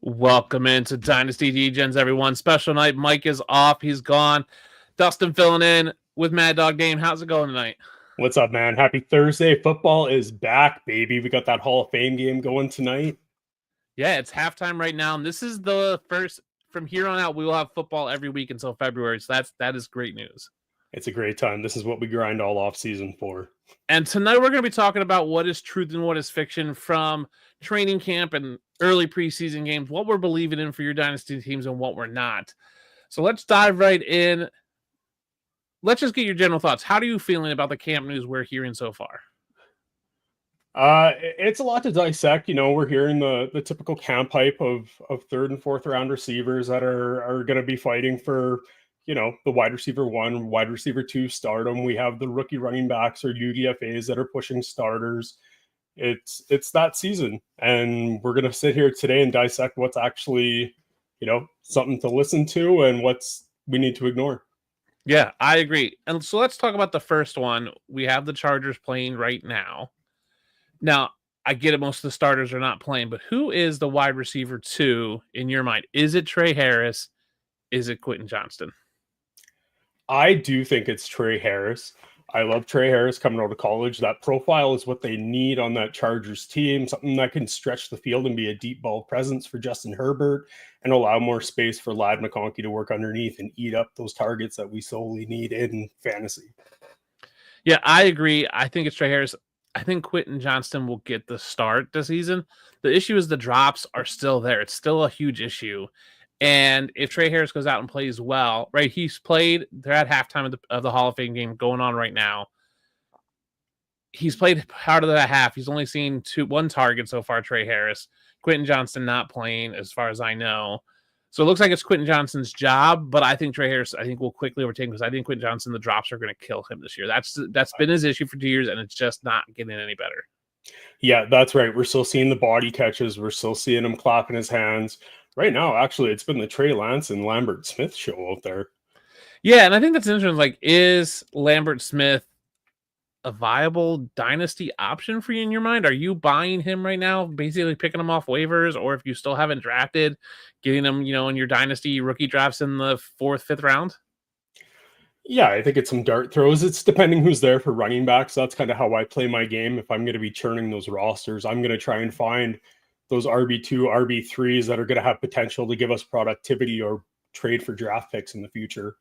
Welcome into Dynasty DEGENS, everyone. Special night. Mike is off. He's gone. Dustin filling in with MadDog Dustin. How's it going tonight? What's up, man? Happy Thursday. Football is back, baby. We got that Hall of Fame game going tonight. Yeah, it's halftime right now. And this is the first, from here on out, we will have football every week until February. So that is great news. It's a great time. This is what we grind all off season for. And tonight we're going to be talking about what is truth and what is fiction from training camp and early preseason games, what we're believing in for your Dynasty teams and what we're not. So let's dive right in. Let's just get your general thoughts. How are you feeling about the camp news we're hearing so far? It's a lot to dissect. You know, we're hearing the typical camp hype of third and fourth round receivers that are going to be fighting for, you know, the wide receiver 1, wide receiver 2 stardom. We have the rookie running backs or UDFAs that are pushing starters. It's that season, and we're going to sit here today and dissect what's actually, you know, something to listen to and what's we need to ignore. Yeah, I agree. And so let's talk about the first one. We have the Chargers playing right now. Now, I get it, most of the starters are not playing, but who is the wide receiver 2 in your mind? Is it Trey Harris? Is it Quentin Johnston? I do think it's Trey Harris. I love Trey Harris coming out of college. That profile is what they need on that Chargers team, something that can stretch the field and be a deep ball presence for Justin Herbert and allow more space for Ladd McConkey to work underneath and eat up those targets that we solely need in fantasy. Yeah, I agree. I think it's Trey Harris. I think Quentin Johnston will get the start this season. The issue is the drops are still there. It's still a huge issue. And if Trey Harris goes out and plays well, right, he's played, they're at halftime of the Hall of Fame game going on right now. He's played part of that half. He's only seen one target so far, Trey Harris. Quentin Johnston not playing, as far as I know. So it looks like it's Quentin Johnston's job, but I think Trey Harris, I think, will quickly overtake because I think Quentin Johnston, the drops are going to kill him this year. That's been his issue for 2 years, and it's just not getting any better. Yeah, that's right. We're still seeing the body catches. We're still seeing him clapping his hands. Right now, actually, it's been the Trey Lance and Lambert Smith show out there. Yeah, and I think that's interesting. Like, is Lambert Smith a viable dynasty option for you in your mind? Are you buying him right now, basically picking him off waivers, or if you still haven't drafted, getting him, you know, in your dynasty rookie drafts in the 4th, 5th round? Yeah, I think it's some dart throws. It's depending who's there for running backs. That's kind of how I play my game. If I'm going to be churning those rosters, I'm going to try and find those RB2, RB3s that are going to have potential to give us productivity or trade for draft picks in the future.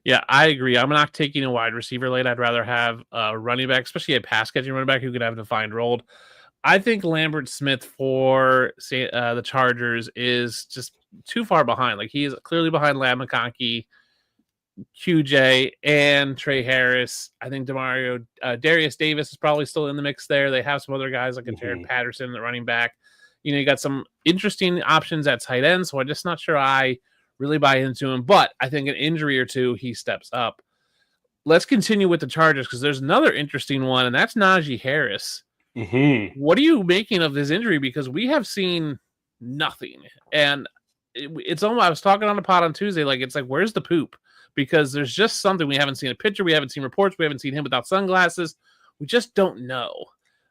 Yeah, I agree. I'm not taking a wide receiver late. I'd rather have a running back, especially a pass catching running back who could have a defined role. I think Lambert Smith for the Chargers is just too far behind. Like, he is clearly behind Ladd McConkey, QJ, and Trey Harris. I think Darius Davis is probably still in the mix there. They have some other guys like a Jared Patterson, the running back. You know, you got some interesting options at tight end, so I'm just not sure I really buy into him. But I think an injury or two, he steps up. Let's continue with the Chargers because there's another interesting one, and that's Najee Harris. What are you making of this injury? Because we have seen nothing. And it's almost, I was talking on the pod on Tuesday, like, it's like, where's the poop? Because there's just something. We haven't seen a picture. We haven't seen reports. We haven't seen him without sunglasses. We just don't know.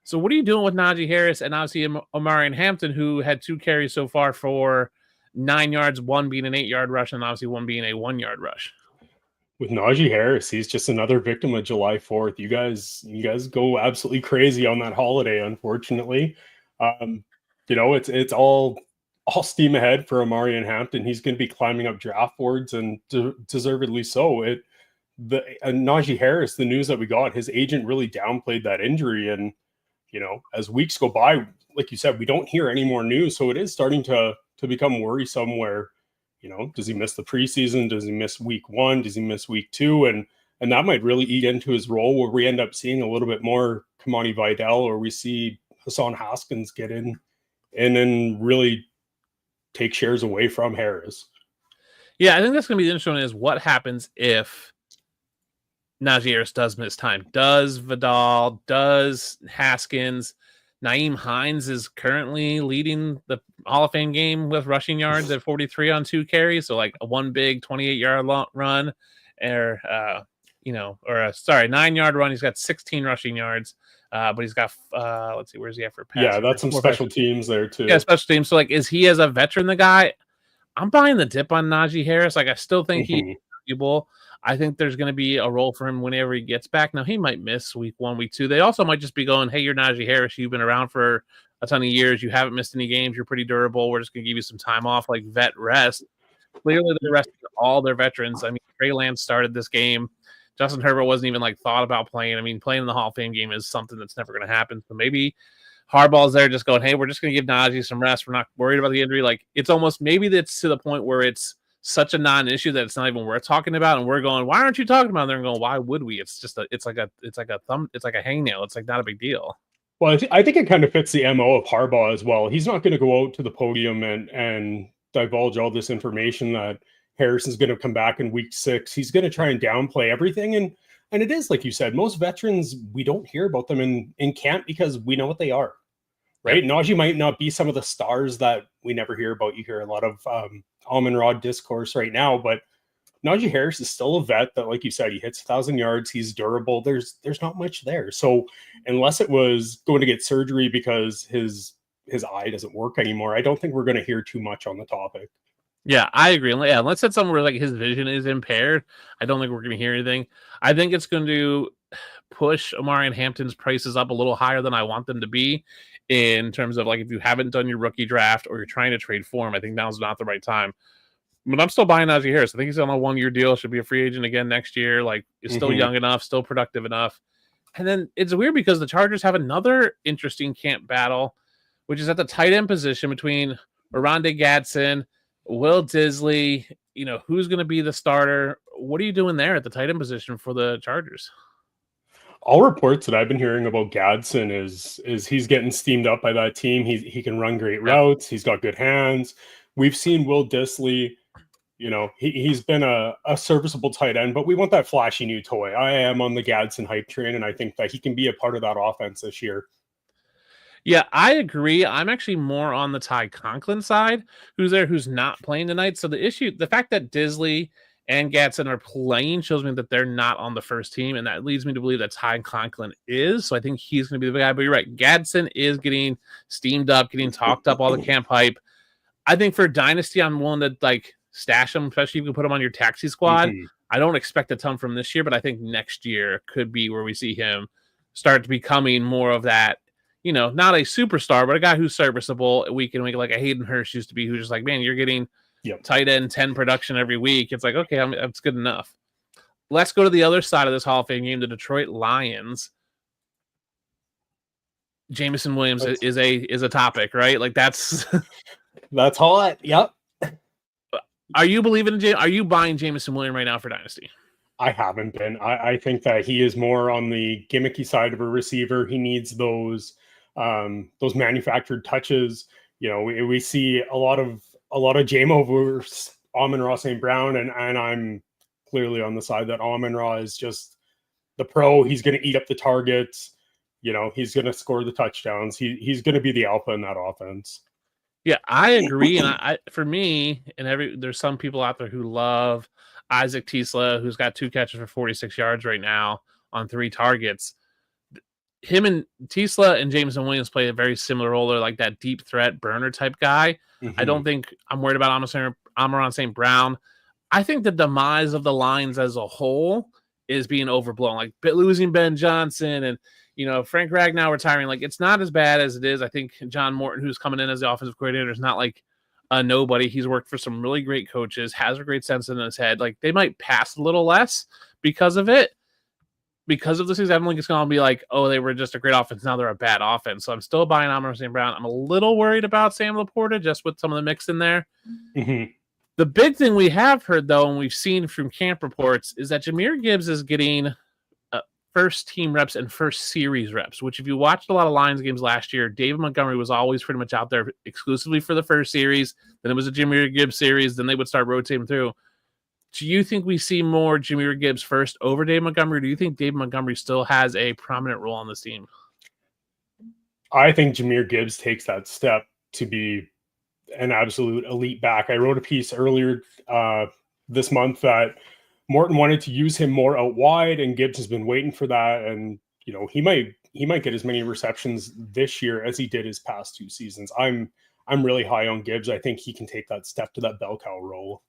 So what are you doing with Najee Harris and obviously Omarion Hampton, who had 2 carries so far for 9 yards, 1 being an 8-yard rush, and obviously 1 being a 1-yard rush? With Najee Harris, he's just another victim of July 4th. You guys go absolutely crazy on that holiday, unfortunately. You know, it's all steam ahead for Omarion Hampton. He's going to be climbing up draft boards, and deservedly so. Najee Harris, the news that we got, his agent really downplayed that injury, and you know, as weeks go by, like you said, we don't hear any more news, so it is starting to become worrisome. Where, you know, does he miss the preseason? Does he miss week 1? Does he miss week 2? And that might really eat into his role, where we end up seeing a little bit more Kamani Vidal, or we see Hassan Haskins get in and then really take shares away from Harris. Yeah, I think that's going to be interesting, is what happens if Najee Harris does miss time. Does Vidal, does Haskins? Nyheim Hines is currently leading the Hall of Fame game with rushing yards at 43 on 2 carries. So like a one big 28-yard run, or 9-yard run. He's got 16 rushing yards. But he's got let's see, where's he at for pass? Yeah, that's some special teams there too. Yeah, special teams. So like, is he as a veteran the guy? I'm buying the dip on Najee Harris. Like, I still think he's valuable. I think there's going to be a role for him whenever he gets back. Now, he might miss week 1, week 2. They also might just be going, hey, you're Najee Harris. You've been around for a ton of years. You haven't missed any games. You're pretty durable. We're just going to give you some time off, like vet rest. Clearly, they're resting all their veterans. I mean, Trey Lance started this game. Justin Herbert wasn't even like thought about playing. I mean, playing in the Hall of Fame game is something that's never going to happen. So maybe Harbaugh's there just going, hey, we're just going to give Najee some rest. We're not worried about the injury. Like, it's almost, maybe that's to the point where it's such a non-issue that it's not even worth talking about. And we're going, why aren't you talking about it? And they're going, why would we? It's just it's like a hangnail. It's like not a big deal. Well, I think it kind of fits the MO of Harbaugh as well. He's not going to go out to the podium and divulge all this information that Harrison's going to come back in week 6. He's going to try and downplay everything. And it is, like you said, most veterans, we don't hear about them in camp because we know what they are, right? Yep. Najee might not be some of the stars that we never hear about. You hear a lot of Amon-Ra discourse right now, but Najee Harris is still a vet that, like you said, he hits 1,000 yards. He's durable. There's not much there. So unless it was going to get surgery because his eye doesn't work anymore, I don't think we're going to hear too much on the topic. Yeah, I agree. Yeah, unless it's somewhere like his vision is impaired, I don't think we're going to hear anything. I think it's going to push Omarion Hampton's prices up a little higher than I want them to be in terms of like if you haven't done your rookie draft or you're trying to trade for him, I think now's not the right time. But I'm still buying Najee Harris. I think he's on a 1-year deal. Should be a free agent again next year. Like, is still young enough, still productive enough. And then it's weird because the Chargers have another interesting camp battle, which is at the tight end position between Oronde Gadsden, Will Disley. You know, who's going to be the starter? What are you doing there at the tight end position for the Chargers? All reports that I've been hearing about Gadsden is he's getting steamed up by that team. He can run great routes. He's got good hands. We've seen Will Disley. You know, he's been a serviceable tight end, but we want that flashy new toy. I am on the Gadsden hype train, and I think that he can be a part of that offense this year. Yeah, I agree. I'm actually more on the Ty Conklin side, who's not playing tonight. So the fact that Disley and Gadsden are playing shows me that they're not on the first team, and that leads me to believe that Ty Conklin is. So I think he's going to be the guy. But you're right, Gadsden is getting steamed up, getting talked up, all the camp hype. I think for Dynasty, I'm willing to like stash him, especially if you can put him on your taxi squad. I don't expect a ton from this year, but I think next year could be where we see him start to becoming more of that, you know, not a superstar, but a guy who's serviceable week in week, like a Hayden Hurst used to be, who's just like, man, you're getting tight end 10 production every week. It's like, okay, it's good enough. Let's go to the other side of this Hall of Fame game, the Detroit Lions. Jameson Williams is a topic, right? Like that's hot. Yep. Are you buying Jameson Williams right now for Dynasty? I haven't been. I think that he is more on the gimmicky side of a receiver. He needs those manufactured touches. You know, we see a lot of JMO versus Amon-Ra St. Brown, and I'm clearly on the side that Amon-Ra is just the pro. He's going to eat up the targets. You know, he's going to score the touchdowns. He's going to be the alpha in that offense. Yeah, I agree. And for me, there's some people out there who love Isaac Tisla, who's got 2 catches for 46 yards right now on 3 targets. Him and Tisla and Jameson Williams play a very similar role. They're like that deep threat burner type guy. I don't think I'm worried about Amon-Ra St. Brown. I think the demise of the Lions as a whole is being overblown. Like losing Ben Johnson and, you know, Frank Ragnow retiring, like it's not as bad as it is. I think John Morton, who's coming in as the offensive coordinator, is not like a nobody. He's worked for some really great coaches, has a great sense in his head. Like they might pass a little less because of it. Because of this season, I don't think it's going to be like, oh, they were just a great offense. Now they're a bad offense. So I'm still buying Amon-Ra St. Brown. I'm a little worried about Sam Laporta just with some of the mix in there. The big thing we have heard, though, and we've seen from camp reports, is that Jahmyr Gibbs is getting first team reps and first series reps, which if you watched a lot of Lions games last year, David Montgomery was always pretty much out there exclusively for the first series. Then it was a Jahmyr Gibbs series. Then they would start rotating through. Do you think we see more Jahmyr Gibbs first over David Montgomery? Or do you think David Montgomery still has a prominent role on this team? I think Jahmyr Gibbs takes that step to be an absolute elite back. I wrote a piece earlier this month that Morton wanted to use him more out wide, and Gibbs has been waiting for that. And, you know, he might might get as many receptions this year as he did his past 2 seasons. I'm really high on Gibbs. I think he can take that step to that bell cow role.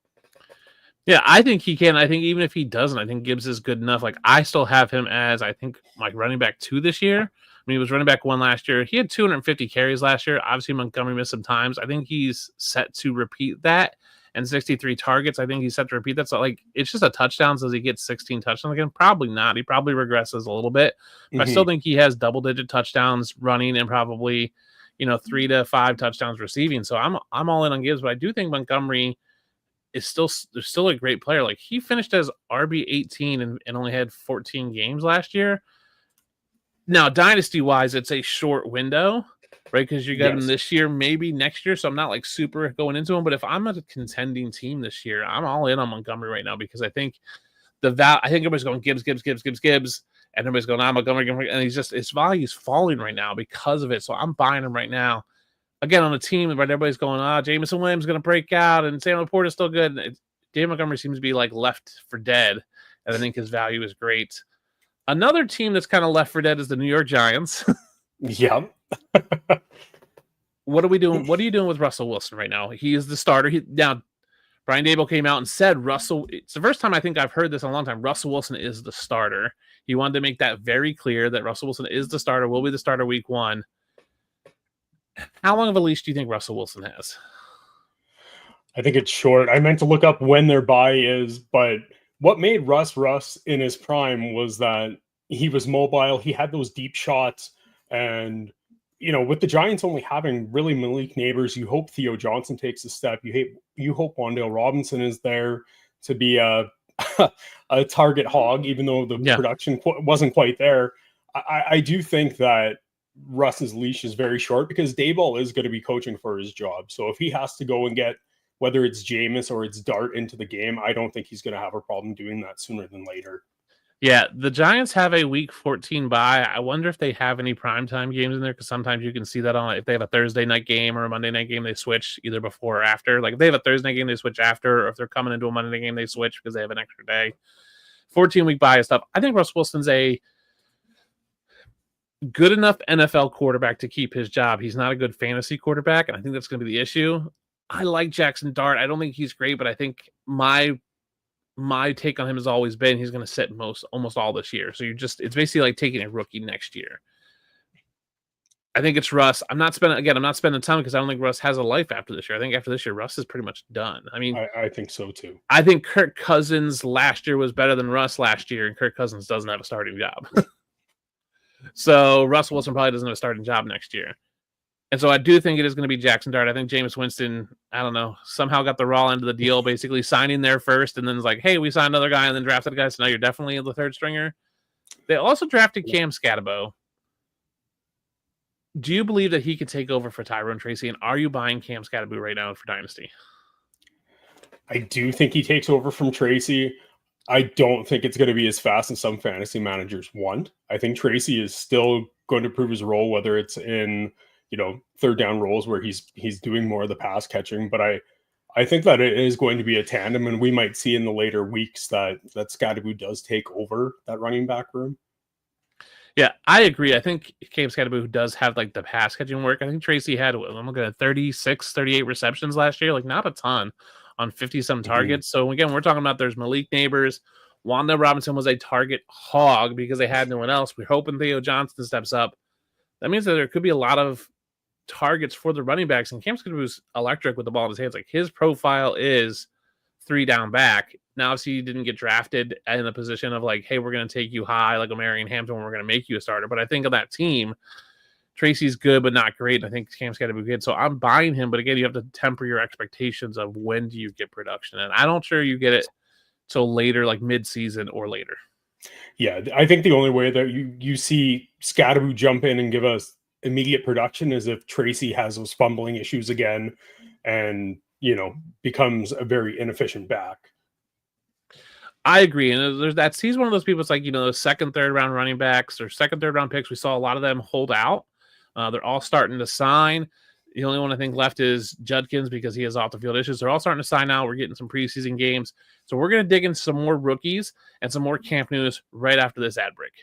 Yeah, I think he can. I think even if he doesn't, I think Gibbs is good enough. Like, I still have him as, I think, like running back 2 this year. I mean, he was running back 1 last year. He had 250 carries last year. Obviously, Montgomery missed some times. I think he's set to repeat that. And 63 targets, I think he's set to repeat that. So, like, it's just a touchdown. Does he get 16 touchdowns again? Probably not. He probably regresses a little bit. But I still think he has double-digit touchdowns running and probably, 3 to 5 touchdowns receiving. So I'm all in on Gibbs. But I do think Montgomery is still a great player. Like, he finished as RB 18 and only had 14 games last year. Now, dynasty wise, it's a short window, right? Because you got him this year, maybe next year. So I'm not like super going into him. But if I'm a contending team this year, I'm all in on Montgomery right now because I think I think everybody's going Gibbs, and everybody's going, I'm Montgomery, and his value's falling right now because of it. So I'm buying him right now. Again, on a team, right, everybody's going, Jameson Williams is going to break out, and Sam Laporte is still good. David Montgomery seems to be like left for dead, and I think his value is great. Another team that's kind of left for dead is the New York Giants. Yeah. What are we doing? What are you doing with Russell Wilson right now? He is the starter. Now, Brian Daboll came out and said it's the first time I think I've heard this in a long time. Russell Wilson is the starter. He wanted to make that very clear that Russell Wilson is the starter, will be the starter week 1. How long of a leash do you think Russell Wilson has? I think it's short. I meant to look up when their bye is, but what made Russ in his prime was that he was mobile. He had those deep shots. And, with the Giants only having really Malik Neighbors, you hope Theo Johnson takes a step. You hope Wan'Dale Robinson is there to be a target hog, even though the production wasn't quite there. I do think that Russ's leash is very short because Daboll is going to be coaching for his job. So if he has to go and get, whether it's Jameis or it's Dart into the game, I don't think he's going to have a problem doing that sooner than later. Yeah, the Giants have a week 14 bye. I wonder if they have any primetime games in there because sometimes you can see that on if they have a Thursday night game or a Monday night game, they switch either before or after. Like if they have a Thursday game, they switch after, or if they're coming into a Monday game, they switch because they have an extra day. 14-week bye and stuff. I think Russ Wilson's a good enough NFL quarterback to keep his job. He's not a good fantasy quarterback, and I think that's going to be the issue. I like Jackson Dart. I don't think he's great, but I think my take on him has always been he's going to sit almost all this year. So it's basically like taking a rookie next year. I think it's Russ. I'm not spending time because I don't think Russ has a life after this year. I think after this year, Russ is pretty much done. I mean, I think so too. I think Kirk Cousins last year was better than Russ last year, and Kirk Cousins doesn't have a starting job. So Russell Wilson probably doesn't have a starting job next year. And so I do think it is going to be Jackson Dart. I think Jameis Winston, I don't know, somehow got the raw end of the deal, basically signing there first, and then it's like, hey, we signed another guy and then drafted a guy, so now you're definitely the third stringer. They also drafted Cam Scatterbo. Do you believe that he could take over for Tyrone Tracy, and are you buying Cam Scatterbo right now for Dynasty? I do think he takes over from Tracy. I don't think it's going to be as fast as some fantasy managers want. I think Tracy is still going to prove his role, whether it's in third down roles where he's doing more of the pass catching. But I think that it is going to be a tandem, and we might see in the later weeks that Scatterbo does take over that running back room. Yeah, I agree. I think Cam Scatterbo does have like the pass catching work. I think Tracy had, I'm looking at 36, 38 receptions last year, like not a ton on 50-some targets. So again, we're talking about there's Malik Neighbors. Wan'Dale Robinson was a target hog because they had no one else. We're hoping Theo Johnson steps up. That means that there could be a lot of targets for the running backs, and Cam Scatterbo's electric with the ball in his hands. Like his profile is 3 down back. Now, obviously, he didn't get drafted in a position of like, hey, we're going to take you high like a Marion Hampton, we're going to make you a starter. But I think of that team, Tracy's good, but not great. I think Cam's got to be good. So I'm buying him. But again, you have to temper your expectations of when do you get production. And I'm not sure you get it till later, like mid-season or later. Yeah, I think the only way that you see Scatterbo jump in and give us immediate production is if Tracy has those fumbling issues again and, becomes a very inefficient back. I agree. And he's one of those people, it's like, those second, third round running backs or second, third round picks. We saw a lot of them hold out. They're all starting to sign. The only one I think left is Judkins because he has off the field issues. They're all starting to sign out. We're getting some preseason games. So we're going to dig into some more rookies and some more camp news right after this ad break.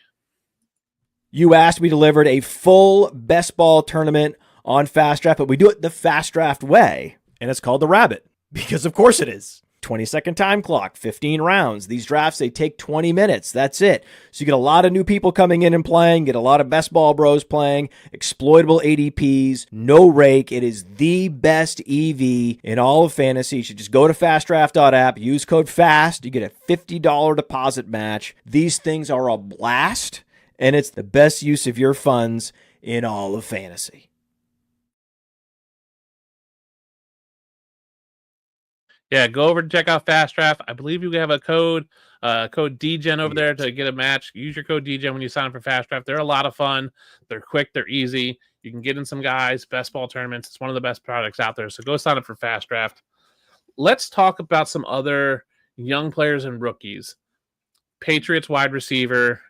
You asked, we delivered a full best ball tournament on FastDraft, but we do it the FastDraft way, and it's called the Rabbit, because of course it is. 20-second time clock, 15 rounds. These drafts, they take 20 minutes. That's it. So you get a lot of new people coming in and playing, get a lot of best ball bros playing, exploitable ADPs, no rake. It is the best EV in all of fantasy. You should just go to fastdraft.app, use code FAST. You get a $50 deposit match. These things are a blast, and it's the best use of your funds in all of fantasy. Yeah, go over to check out FastDraft. I believe you have a code DEGEN over there to get a match. Use your code DEGEN when you sign up for FastDraft. They're a lot of fun. They're quick. They're easy. You can get in some guys, best ball tournaments. It's one of the best products out there. So go sign up for FastDraft. Let's talk about some other young players and rookies. Patriots wide receiver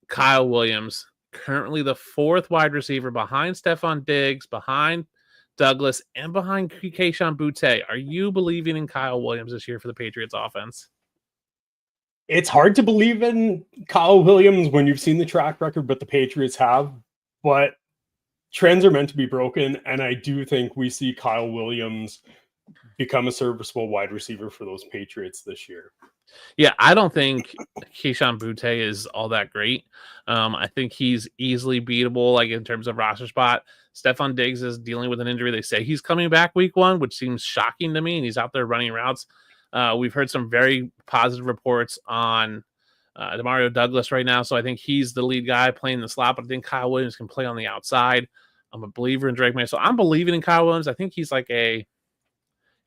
Kyle Williams, currently the 4th wide receiver behind Stephon Diggs, behind Douglas, and behind Kayshon Boutte. Are you believing in Kyle Williams this year for the Patriots offense? It's hard to believe in Kyle Williams when you've seen the track record, but the Patriots have. But trends are meant to be broken, and I do think we see Kyle Williams become a serviceable wide receiver for those Patriots this year. Yeah, I don't think Kayshon Boutte is all that great. I think he's easily beatable, like in terms of roster spot. Stephon Diggs is dealing with an injury. They say he's coming back week 1, which seems shocking to me, and he's out there running routes. We've heard some very positive reports on Demario Douglas right now, so I think he's the lead guy playing the slot, but I think Kyle Williams can play on the outside. I'm a believer in Drake May, so I'm believing in Kyle Williams. I think he's like if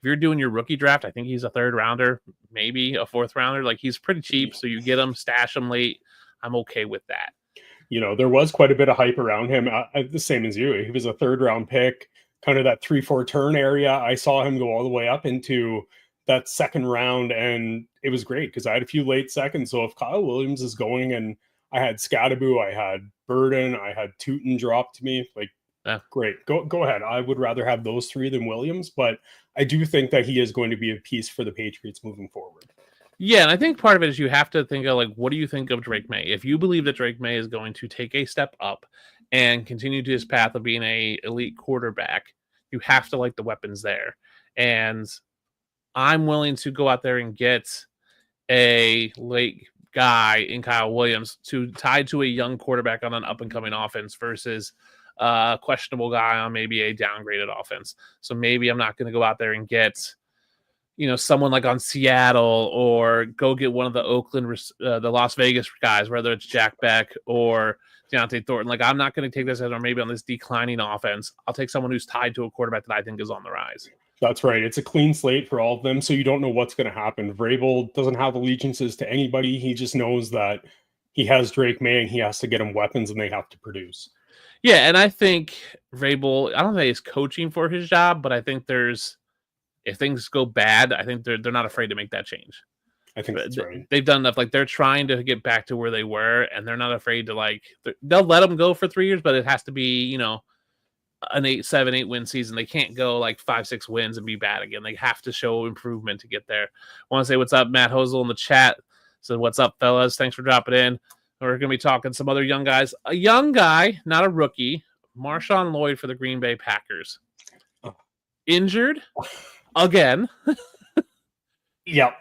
you're doing your rookie draft, I think he's a 3rd rounder, maybe a 4th rounder. Like, he's pretty cheap, so you get him, stash him late. I'm okay with that. You know, there was quite a bit of hype around him, the same as you. He was a 3rd round pick, kind of that 3-4 turn area. I saw him go all the way up into that 2nd round, and it was great because I had a few late seconds. So if Kyle Williams is going, and I had Scadaboo, I had Burden, I had Tootin drop to me, like, great. Go ahead. I would rather have those 3 than Williams, but I do think that he is going to be a piece for the Patriots moving forward. Yeah, and I think part of it is you have to think of, like, what do you think of Drake May? If you believe that Drake May is going to take a step up and continue to his path of being a elite quarterback, you have to like the weapons there. And I'm willing to go out there and get a late guy in Kyle Williams tied to a young quarterback on an up-and-coming offense versus a questionable guy on maybe a downgraded offense. So maybe I'm not going to go out there and get someone like on Seattle, or go get one of the the Las Vegas guys, whether it's Jack Beck or Deontay Thornton. Like, I'm not going to take this as, or maybe on this declining offense, I'll take someone who's tied to a quarterback that I think is on the rise. That's right. It's a clean slate for all of them, so you don't know what's going to happen. Vrabel doesn't have allegiances to anybody. He just knows that he has Drake May, and he has to get him weapons, and they have to produce. Yeah, and I think Vrabel, I don't think he's coaching for his job, but I think if things go bad, I think they're not afraid to make that change. I think that's right. They've done enough. Like, they're trying to get back to where they were, and they're not afraid to, they'll let them go for 3 years, but it has to be, an 8 win season. They can't go 5-6 wins and be bad again. They have to show improvement to get there. I want to say what's up, Matt Hosel in the chat. So what's up, fellas? Thanks for dropping in. We're going to be talking some other young guys. A young guy, not a rookie, Marshawn Lloyd for the Green Bay Packers. Injured again. Yep.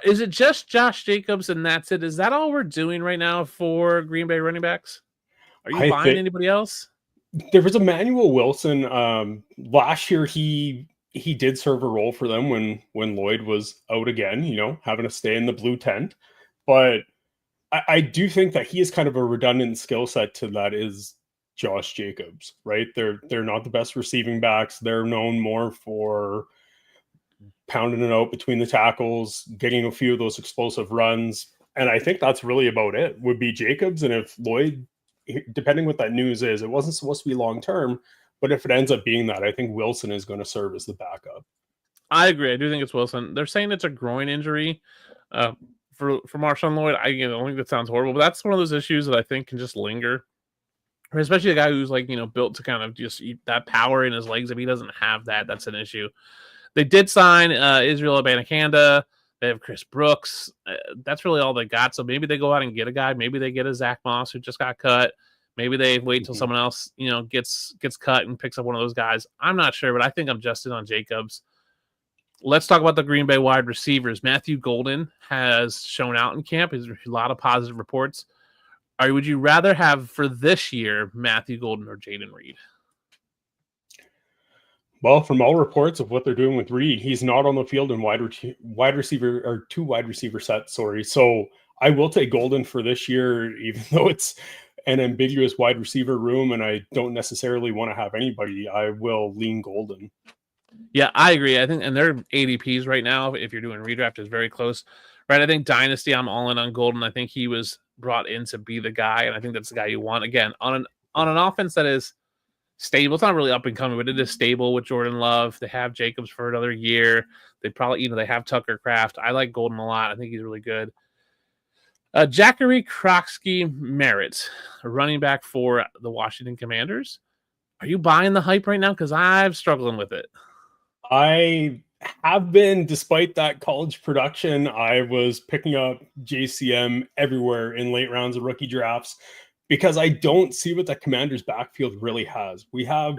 Is it just Josh Jacobs and that's it? Is that all we're doing right now for Green Bay running backs? Are you buying anybody else? There was Emmanuel Wilson. Last year, he did serve a role for them when Lloyd was out again, having to stay in the blue tent. But I do think that he is kind of a redundant skill set to that is Josh Jacobs, right? They're not the best receiving backs. They're known more for pounding it out between the tackles, getting a few of those explosive runs. And I think that's really about it, would be Jacobs. And if Lloyd, depending what that news is, it wasn't supposed to be long-term, but if it ends up being that, I think Wilson is going to serve as the backup. I agree. I do think it's Wilson. They're saying it's a groin injury for Marshawn Lloyd. I don't think that sounds horrible, but that's one of those issues that I think can just linger. Especially a guy who's built to kind of just eat that power in his legs. If he doesn't have that, that's an issue. They did sign Israel Abanikanda. They have Chris Brooks. That's really all they got. So maybe they go out and get a guy. Maybe they get a Zach Moss who just got cut. Maybe they wait till someone else, gets cut and picks up one of those guys. I'm not sure, but I think I'm just in on Jacobs. Let's talk about the Green Bay wide receivers. Matthew Golden has shown out in camp. There's a lot of positive reports. Would you rather have for this year Matthew Golden or Jaydon Reed? Well, from all reports of what they're doing with Reed, he's not on the field in wide receiver or 2 wide receiver sets. So I will take Golden for this year, even though it's an ambiguous wide receiver room and I don't necessarily want to have anybody. I will lean Golden. Yeah, I agree. I think, and their ADPs right now, if you're doing redraft, is very close, right? I think Dynasty, I'm all in on Golden. I think he was brought in to be the guy, and I think that's the guy you want. Again, on an offense that is stable. It's not really up and coming, but it is stable with Jordan Love. They have Jacobs for another year. They probably, they have Tucker Kraft. I like Golden a lot. I think he's really good. Jacory Croskey-Merritt, a running back for the Washington Commanders. Are you buying the hype right now? Because I'm struggling with it. I have been, despite that college production. I was picking up JCM everywhere in late rounds of rookie drafts because I don't see what the Commanders backfield really has. We have,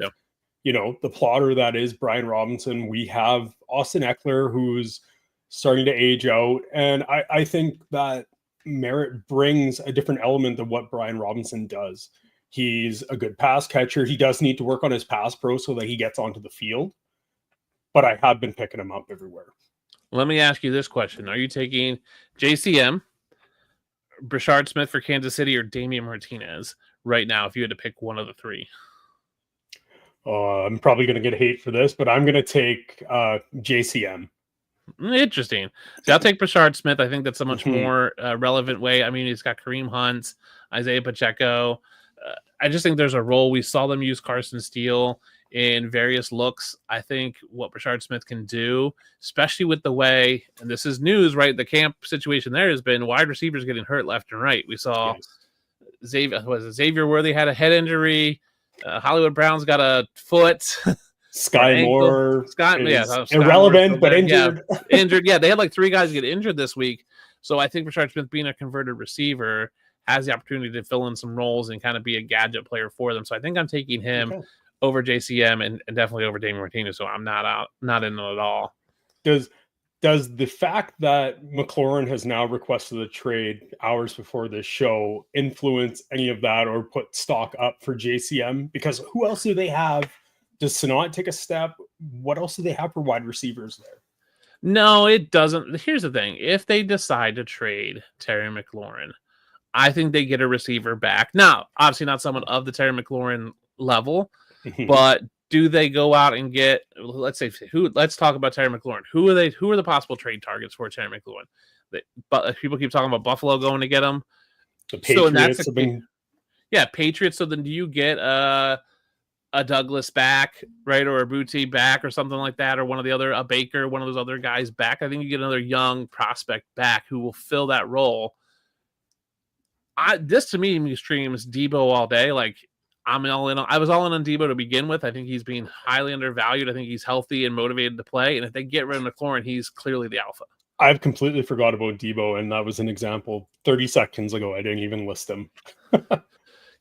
the plotter that is Brian Robinson. We have Austin Eckler, who's starting to age out. And I think that Merritt brings a different element of what Brian Robinson does. He's a good pass catcher. He does need to work on his pass pro so that he gets onto the field. But I have been picking him up everywhere. Let me ask you this question. Are you taking JCM, Brashard Smith for Kansas City, or Damian Martinez right now if you had to pick one of the 3? I'm probably going to get hate for this, but I'm going to take JCM. Interesting. So I'll take Brashard Smith. I think that's a much more relevant way. I mean, he's got Kareem Hunt, Isaiah Pacheco. I just think there's a role. We saw them use Carson Steele in various looks. I think what Brashard Smith can do, especially with the way, and this is news, right? The camp situation there has been wide receivers getting hurt left and right. We saw Xavier Worthy had a head injury. Hollywood Brown's got a foot. Sky Moore, irrelevant, but injured. Yeah, injured. Yeah, they had like 3 guys get injured this week. So I think Brashard Smith, being a converted receiver, has the opportunity to fill in some roles and kind of be a gadget player for them. So I think I'm taking him over JCM and definitely over Damian Martinez. So I'm not in it at all. Does the fact that McLaurin has now requested a trade hours before this show influence any of that or put stock up for JCM? Because who else do they have? Does Sanat take a step? What else do they have for wide receivers there? No, it doesn't. Here's the thing. If they decide to trade Terry McLaurin, I think they get a receiver back. Now, obviously not someone of the Terry McLaurin level, but do they go out and get, let's talk about Terry McLaurin. Who are the possible trade targets for Terry McLaurin? But people keep talking about Buffalo going to get him. The Patriots Patriots. So then do you get a Douglas back, right? Or a Booty back or something like that, or a Baker, one of those other guys back. I think you get another young prospect back who will fill that role. This to me screams Debo all day. Like, I was all in on Debo to begin with. I think he's being highly undervalued. I think he's healthy and motivated to play. And if they get rid of McLaurin, he's clearly the alpha. I've completely forgot about Debo, and that was an example 30 seconds ago. I didn't even list him.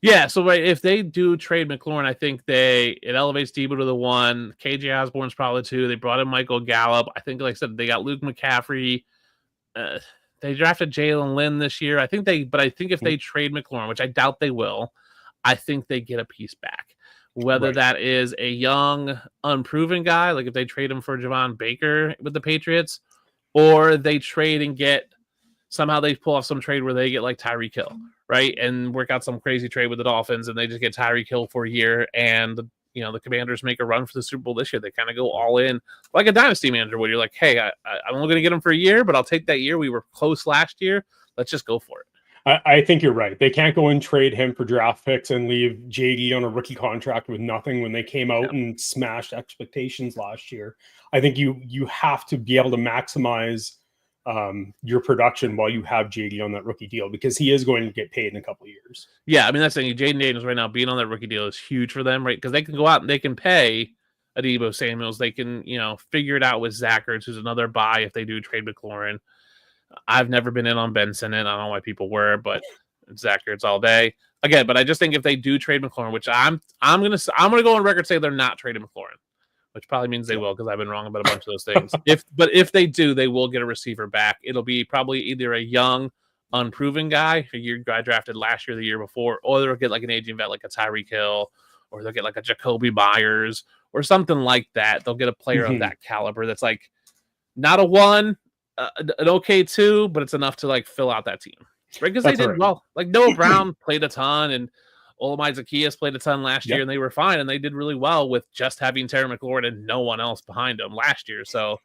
Yeah, so right, if they do trade McLaurin, I think it elevates Debo to the 1. KJ Osborne's probably 2. They brought in Michael Gallup. I think, like I said, they got Luke McCaffrey. They drafted Jalen Lynn this year. I think if they trade McLaurin, which I doubt they will, I think they get a piece back. Whether that is a young, unproven guy, like if they trade him for Javon Baker with the Patriots, or they trade and somehow they pull off some trade where they get like Tyreek Hill, right? And work out some crazy trade with the Dolphins and they just get Tyreek Hill for a year and the Commanders make a run for the Super Bowl this year. They kind of go all in like a dynasty manager where you're like, hey, I'm only going to get him for a year, but I'll take that year. We were close last year. Let's just go for it. I think you're right. They can't go and trade him for draft picks and leave JD on a rookie contract with nothing when they came out and smashed expectations last year. I think you have to be able to maximize your production while you have JD on that rookie deal because he is going to get paid in a couple of years. Yeah, I mean, that's the thing. Jaden Daniels right now being on that rookie deal is huge for them, right? Because they can go out and they can pay a Deebo Samuels. They can, figure it out with Zach Ertz, who's another buy if they do trade McLaurin. I've never been in on Ben Sinnott. I don't know why people were, but Zach Ertz all day again. But I just think if they do trade McLaurin, which I'm gonna go on record and say they're not trading McLaurin, which probably means they will because I've been wrong about a bunch of those things. If they do, they will get a receiver back. It'll be probably either a young, unproven guy, guy drafted last year, the year before, or they'll get like an aging vet like a Tyreek Hill, or they'll get like a Jacoby Myers or something like that. They'll get a player of that caliber that's like not a 1, an okay 2, but it's enough to like fill out that team. Right? Because they did well. Like Noah Brown played a ton, and Olamide Zaccheaus played a ton last year, and they were fine, and they did really well with just having Terry McLaurin and no one else behind him last year. So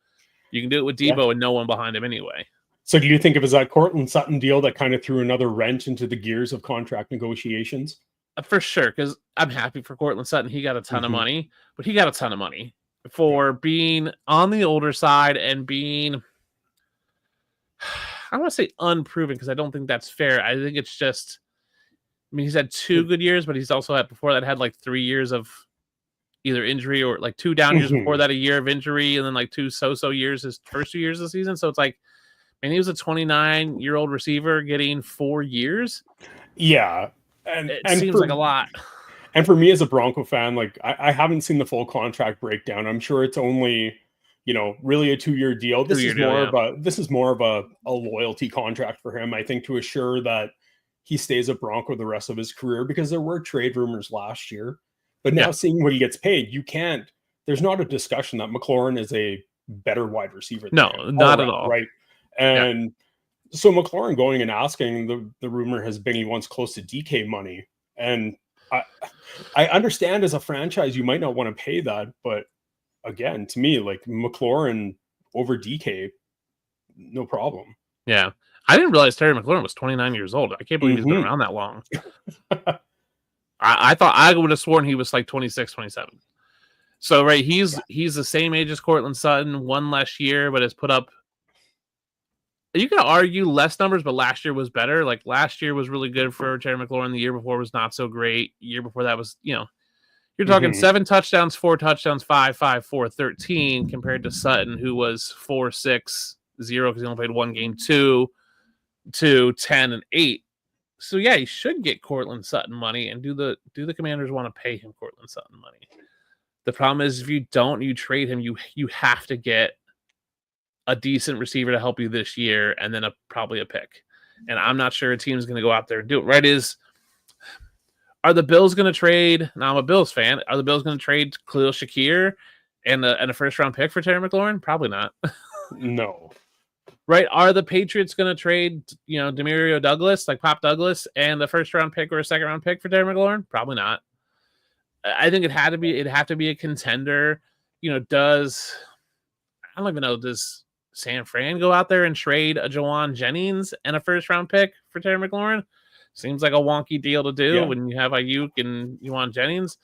you can do it with Deebo and no one behind him anyway. So do you think it was that Courtland Sutton deal that kind of threw another wrench into the gears of contract negotiations? For sure, because I'm happy for Courtland Sutton. He got a ton of money, but he got a ton of money for being on the older side and being, I don't want to say unproven because I don't think that's fair. I think it's just, he's had 2 good years, but he's also had like 3 years of either injury or like 2 down years before that, a year of injury, and then like 2 so-so years his first 2 years of the season. So it's like, and he was a 29-year-old receiver getting 4 years. Yeah. And it seems like a lot. And for me as a Bronco fan, like I haven't seen the full contract breakdown. I'm sure it's only, really a 2-year deal. This is more of a loyalty contract for him, I think, to assure that he stays a Bronco the rest of his career, because there were trade rumors last year. But now seeing what he gets paid, there's not a discussion that McLaurin is a better wide receiver than him. Not at all. Right. And so McLaurin going and asking, the rumor has been he wants close to DK money. And I understand as a franchise, you might not want to pay that. But again, to me, like McLaurin over DK, no problem. Yeah. I didn't realize Terry McLaurin was 29 years old. I can't believe he's been around that long. I thought I would have sworn he was like 26, 27. So, right, he's the same age as Courtland Sutton, 1 less year, but has put up, you can argue less numbers, but last year was better. Like last year was really good for Terry McLaurin. The year before was not so great. Year before that was, you're talking 7 touchdowns, 4 touchdowns, 5, 5, 4, 13 compared to Sutton, who was 4, 6, 0 because he only played 1 game, 2, 10, and 8. So yeah, he should get Courtland Sutton money. And do the Commanders want to pay him Courtland Sutton money? The problem is if you don't, you trade him, you have to get a decent receiver to help you this year, and then probably a pick. And I'm not sure a team's going to go out there and do it. Right? Are the Bills going to trade? Now I'm a Bills fan. Are the Bills going to trade Khalil Shakir and a first round pick for Terry McLaurin? Probably not. No. Right? Are the Patriots going to trade, Demario Douglas, like Pop Douglas, and the first round pick or a second round pick for Terry McLaurin? Probably not. I think it'd have to be a contender. Does San Fran go out there and trade a Jawan Jennings and a first round pick for Terry McLaurin? Seems like a wonky deal to do when you have Ayuk and Jawan Jennings.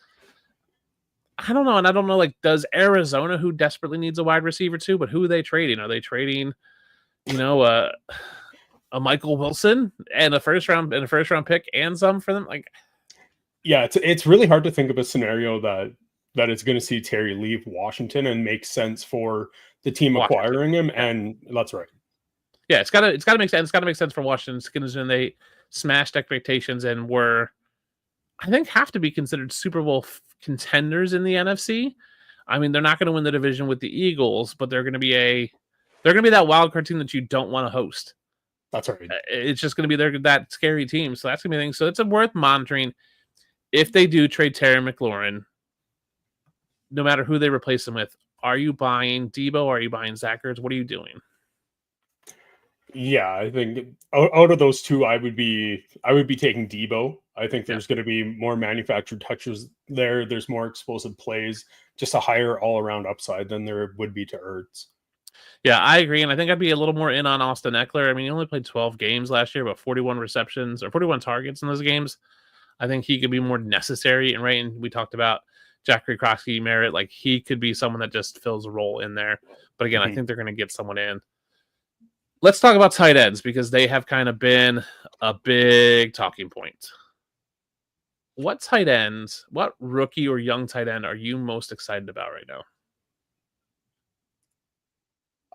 I don't know. And I don't know, like, does Arizona, who desperately needs a wide receiver too, but who are they trading? Are they trading, a Michael Wilson and a first round pick and some for them? Like, yeah, it's really hard to think of a scenario that it's going to see Terry leave Washington and make sense for the team acquiring him. And that's right. Yeah, it's gotta make sense. It's gotta make sense for Washington. And they smashed expectations and were, I think, have to be considered Super Bowl contenders in the NFC. I mean, they're not going to win the division with the Eagles, but they're going to be that wild card team that you don't want to host. That's right. It's just going to be that scary team. So that's going to be a thing. So it's worth monitoring. If they do trade Terry McLaurin, no matter who they replace him with, are you buying Deebo? Are you buying Zach Ertz? What are you doing? Yeah, I think out of those two, I would be taking Deebo. I think there's going to be more manufactured touches there. There's more explosive plays, just a higher all-around upside than there would be to Ertz. Yeah, I agree. And I think I'd be a little more in on Austin Eckler. I mean, he only played 12 games last year, but 41 receptions or 41 targets in those games. I think he could be more necessary. And we talked about Jacory, Croskey-Merritt. Like, he could be someone that just fills a role in there. But again, I think they're going to get someone in. Let's talk about tight ends because they have kind of been a big talking point. what tight ends, what rookie or young tight end are you most excited about right now?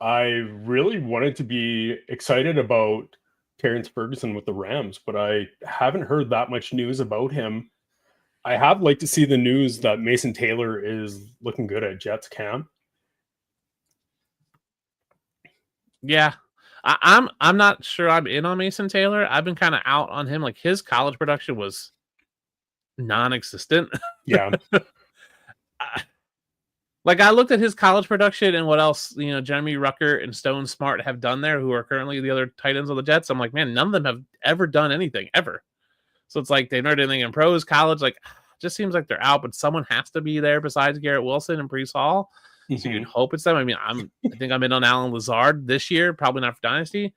I really wanted to be excited about Terrence Ferguson with the Rams, but I haven't heard that much news about him. I have liked to see the news that Mason Taylor is looking good at Jets camp. Yeah. I'm not sure I'm in on Mason Taylor. I've been kind of out on him. Like his college production was non-existent. Yeah. Like I looked at his college production and what else, Jeremy Rucker and Stone Smart have done there, who are currently the other tight ends of the Jets. I'm like, man, none of them have ever done anything ever. So it's like they've never done anything in pros, college. Like, just seems like they're out, but someone has to be there besides Garrett Wilson and Breece Hall. So you'd hope it's them. I mean, I think I'm in on Alan Lazard this year, probably not for Dynasty.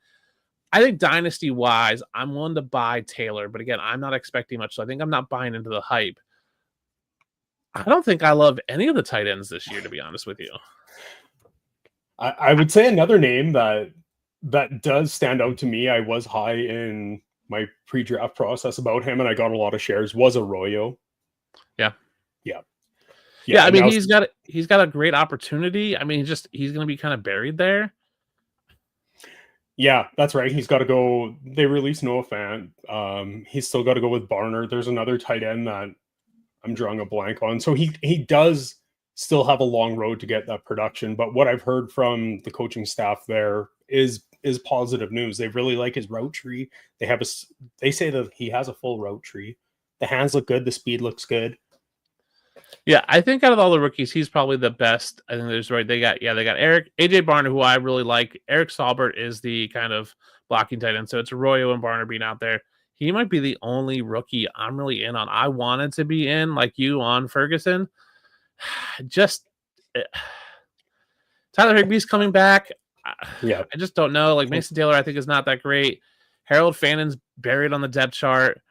I think Dynasty wise, I'm willing to buy Taylor, but again, I'm not expecting much. So I think I'm not buying into the hype. I don't think I love any of the tight ends this year, to be honest with you. I would say another name that does stand out to me. I was high in my pre-draft process about him, and I got a lot of shares. Was Arroyo. Yeah. I mean, he's got a great opportunity. I mean, he's going to be kind of buried there. Yeah, that's right. He's got to go. They released Noah Fant. He's still got to go with Barner. There's another tight end that I'm drawing a blank on. So he does still have a long road to get that production. But what I've heard from the coaching staff there is positive news. They really like his route tree. They say that he has a full route tree. The hands look good. The speed looks good. Yeah, I think out of all the rookies, he's probably the best. I think they got Eric, AJ Barner, who I really like. Eric Saubert is the kind of blocking tight end. So it's Arroyo and Barner being out there. He might be the only rookie I'm really in on. I wanted to be in, like you, on Ferguson. Tyler Higbee's coming back. Yeah, I just don't know. Like Mason Taylor, I think is not that great. Harold Fannon's buried on the depth chart.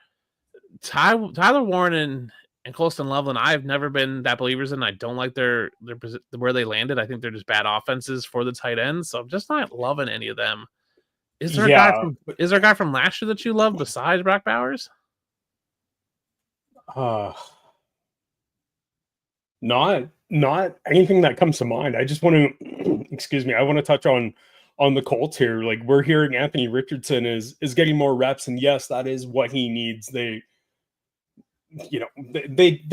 Tyler Warren and Colston Loveland, I've never been that believers in. I don't like their where they landed. I think they're just bad offenses for the tight ends. So I'm just not loving any of them. Is there a guy from last year that you love besides Brock Bowers? Not anything that comes to mind. I just want to excuse me. I want to touch on the Colts here. Like we're hearing Anthony Richardson is getting more reps, and yes, that is what he needs. They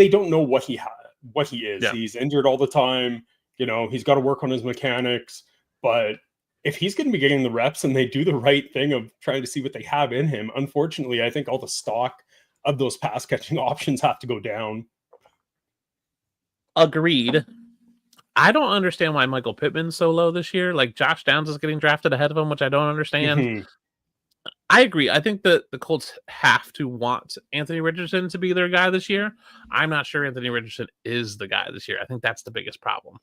don't know what he is. Yeah. He's injured all the time. He's got to work on his mechanics, but if he's going to be getting the reps and they do the right thing of trying to see what they have in him, unfortunately, I think all the stock of those pass catching options have to go down. Agreed. I don't understand why Michael Pittman's so low this year. Like Josh Downs is getting drafted ahead of him, which I don't understand. Mm-hmm. I agree. I think that the Colts have to want Anthony Richardson to be their guy this year. I'm not sure Anthony Richardson is the guy this year. I think that's the biggest problem.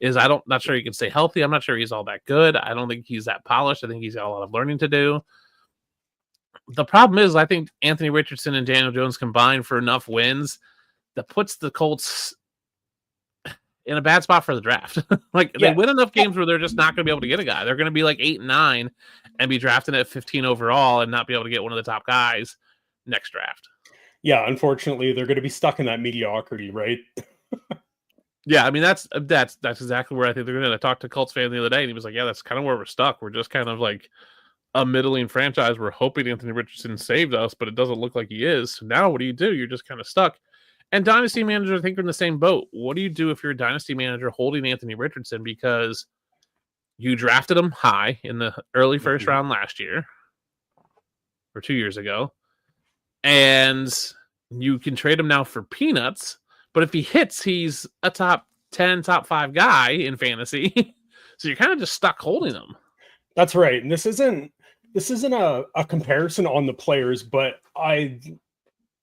Not sure he can stay healthy. I'm not sure he's all that good. I don't think he's that polished. I think he's got a lot of learning to do. The problem is, I think Anthony Richardson and Daniel Jones combined for enough wins that puts the Colts in a bad spot for the draft. They win enough games where they're just not going to be able to get a guy. They're going to be like 8-9 and be drafted at 15 overall and not be able to get one of the top guys next draft. Yeah, unfortunately, they're going to be stuck in that mediocrity, right? Yeah, I mean that's exactly where I think they're going to. I talked to Colts fan the other day, and he was like, "Yeah, that's kind of where we're stuck. We're just kind of like a middling franchise. We're hoping Anthony Richardson saved us, but it doesn't look like he is. So now what do? You're just kind of stuck." And dynasty managers, I think, are in the same boat. What do you do if you're a dynasty manager holding Anthony Richardson because you drafted him high in the early first round last year or 2 years ago, and you can trade him now for peanuts? But if he hits, he's a top 10, top 5 guy in fantasy. So you're kind of just stuck holding him. That's right. And this isn't a comparison on the players, but I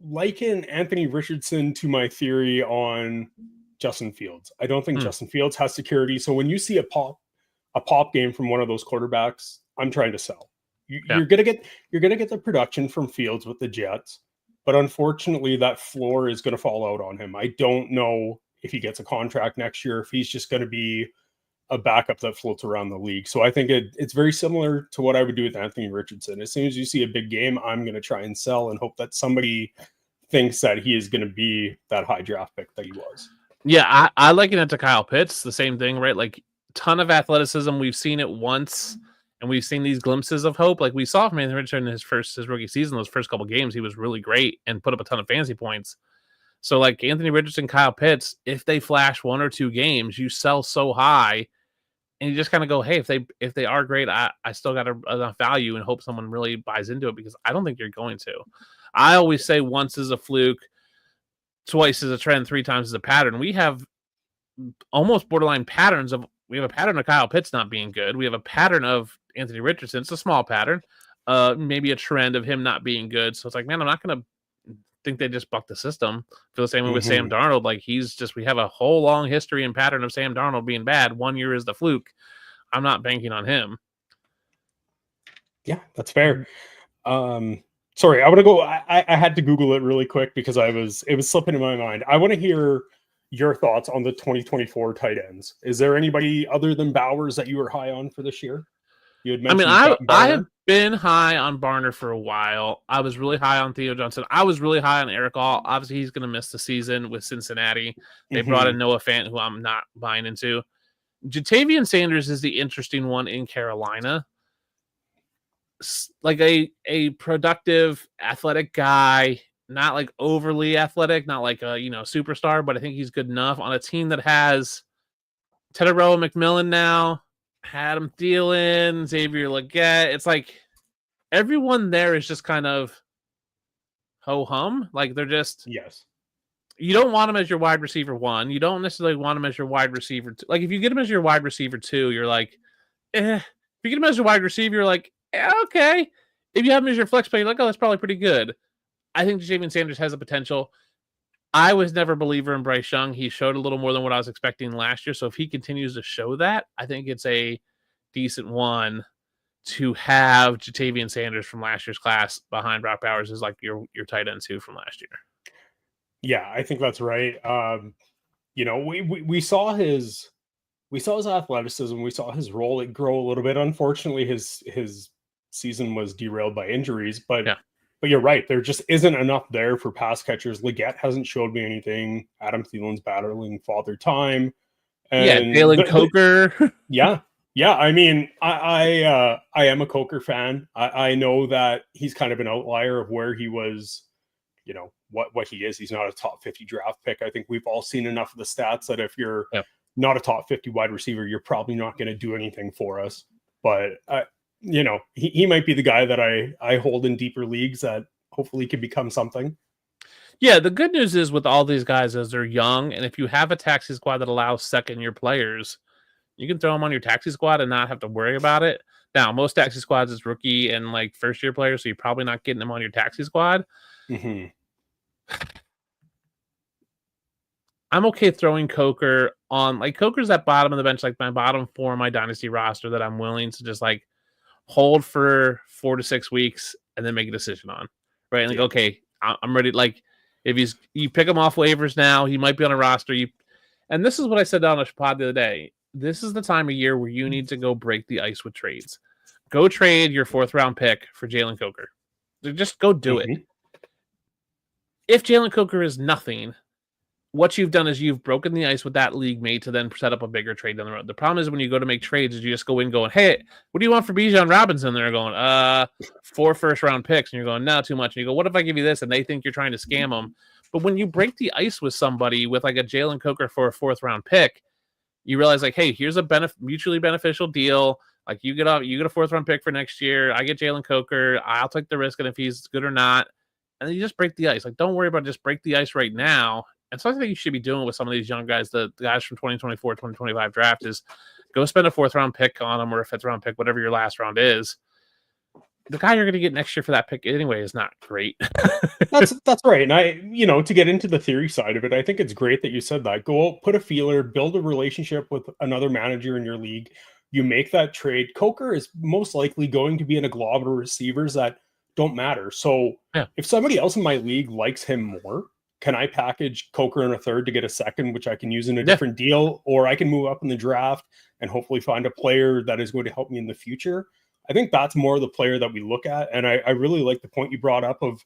liken Anthony Richardson to my theory on Justin Fields. I don't think Justin Fields has security. So when you see a pop game from one of those quarterbacks, I'm trying to sell. You're gonna get the production from Fields with the Jets. But unfortunately, that floor is going to fall out on him. I don't know if he gets a contract next year, if he's just going to be a backup that floats around the league. So I think it's very similar to what I would do with Anthony Richardson. As soon as you see a big game, I'm going to try and sell and hope that somebody thinks that he is going to be that high draft pick that he was. Yeah, I liken it to Kyle Pitts, the same thing, right? Like, ton of athleticism. We've seen it once, and we've seen these glimpses of hope. Like we saw from Anthony Richardson in his rookie season, those first couple games, he was really great and put up a ton of fantasy points. So, like Anthony Richardson, Kyle Pitts, if they flash 1 or 2 games, you sell so high, and you just kind of go, hey, if they are great, I still got enough value and hope someone really buys into it, because I don't think you're going to. I always say once is a fluke, twice is a trend, 3 times is a pattern. We have almost borderline patterns of, we have a pattern of Kyle Pitts not being good. We have a pattern of Anthony Richardson. It's a small pattern, maybe a trend of him not being good. So it's like, man, I'm not going to think they just bucked the system. Feel the same way with Sam Darnold. Like we have a whole long history and pattern of Sam Darnold being bad. 1 year is the fluke. I'm not banking on him. Yeah, that's fair. Sorry, I want to go. I had to Google it really quick because it was slipping in my mind. I want to hear your thoughts on the 2024 tight ends. Is there anybody other than Bowers that you were high on for this year? You had mentioned. I have been high on Barner for a while. I was really high on Theo Johnson. I was really high on Eric All. Obviously, he's going to miss the season with Cincinnati. They brought in Noah Fant, who I'm not buying into. Jatavian Sanders is the interesting one in Carolina. Like a productive, athletic guy, not like overly athletic, not like a superstar, but I think he's good enough on a team that has Tedero McMillan now, Adam Thielen, Xavier Legette. It's like everyone there is just kind of ho-hum. Like they're just, yes. You don't want him as your wide receiver 1. You don't necessarily want him as your wide receiver 2. Like if you get him as your wide receiver 2, you're like, If you get him as your wide receiver, you're like, okay. If you have him as your flex play, you're like, oh, that's probably pretty good. I think Jatavian Sanders has the potential. I was never a believer in Bryce Young. He showed a little more than what I was expecting last year. So if he continues to show that, I think it's a decent one to have Jatavian Sanders from last year's class behind Brock Bowers is like your tight end 2 from last year. Yeah, I think that's right. We saw his athleticism. We saw his role grow a little bit. Unfortunately, his season was derailed by injuries, but you're right. There just isn't enough there for pass catchers. Legette hasn't showed me anything. Adam Thielen's battling father time. And Jalen Coker. Yeah. I mean, I am a Coker fan. I know that he's kind of an outlier of where he was, what he is. He's not a top 50 draft pick. I think we've all seen enough of the stats that if you're not a top 50 wide receiver, you're probably not going to do anything for us. But, he might be the guy that I hold in deeper leagues that hopefully could become something. Yeah, the good news is with all these guys is they're young, and if you have a taxi squad that allows second-year players, you can throw them on your taxi squad and not have to worry about it. Now, most taxi squads is rookie and like first-year players, so you're probably not getting them on your taxi squad. I'm okay throwing Coker on. Like Coker's at bottom of the bench, like my bottom 4 on my Dynasty roster that I'm willing to just like hold for 4 to 6 weeks and then make a decision on. Right? And like, okay, I'm ready. Like if you pick him off waivers now, he might be on a roster. And this is what I said on a pod the other day. This is the time of year where you need to go break the ice with trades. Go trade your 4th round pick for Jalen Coker. Just go do it. If Jalen Coker is nothing, what you've done is you've broken the ice with that league mate to then set up a bigger trade down the road. The problem is when you go to make trades is you just go in going, hey, what do you want for Bijan Robinson? They're going, 4 first-round picks. And you're going, no, too much. And you go, what if I give you this? And they think you're trying to scam them. But when you break the ice with somebody with like a Jalen Coker for a 4th-round pick, you realize like, hey, here's a mutually beneficial deal. Like you get a 4th-round pick for next year. I get Jalen Coker. I'll take the risk and if he's good or not. And then you just break the ice. Like, don't worry about just break the ice right now. And so I think you should be doing with some of these young guys, the guys from 2024, 2025 draft is go spend a 4th-round pick on them or a 5th-round pick, whatever your last round is. The guy you're going to get next year for that pick anyway is not great. That's right. And to get into the theory side of it, I think it's great that you said that. Go out, put a feeler, build a relationship with another manager in your league. You make that trade. Coker is most likely going to be in a glob of receivers that don't matter. So if somebody else in my league likes him more, can I package Coker in a 3rd to get a 2nd, which I can use in a different deal, or I can move up in the draft and hopefully find a player that is going to help me in the future? I think that's more the player that we look at. And I really like the point you brought up of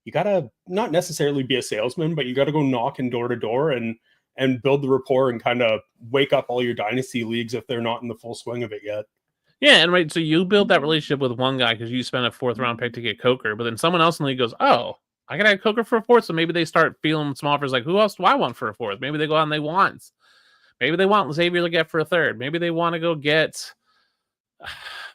you got to not necessarily be a salesman, but you got to go knocking door to door and build the rapport and kind of wake up all your dynasty leagues if they're not in the full swing of it yet. Yeah, and right, so you build that relationship with one guy because you spent a 4th round pick to get Coker, but then someone else in the league goes, oh, I got to have Coker for a 4th, so maybe they start feeling some offers like, who else do I want for a 4th? Maybe they go out and they want Xavier to get for a 3rd. Maybe they want to go get, I'm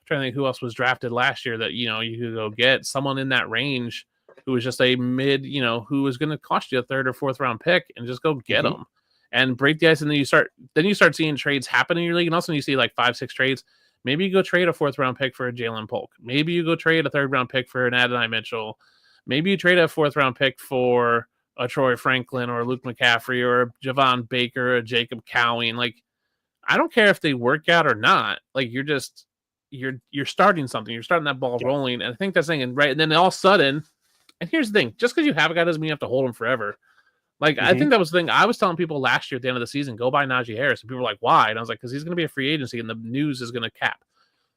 trying to think who else was drafted last year that, you could go get someone in that range who was just a mid, who was going to cost you a 3rd or 4th round pick and just go get them and break the ice. And then you start seeing trades happen in your league. And also you see like 5-6 trades. Maybe you go trade a 4th round pick for a Jalen Polk. Maybe you go trade a 3rd round pick for an Adonai Mitchell. Maybe you trade a 4th round pick for a Troy Franklin or a Luke McCaffrey or a Javon Baker or a Jacob Cowing. Like, I don't care if they work out or not. Like, you're starting something. You're starting that ball rolling. And I think that's the thing. And then all of a sudden, and here's the thing, just because you have a guy doesn't mean you have to hold him forever. Like, I think that was the thing. I was telling people last year at the end of the season, go buy Najee Harris. And people were like, why? And I was like, because he's going to be a free agency and the news is going to cap.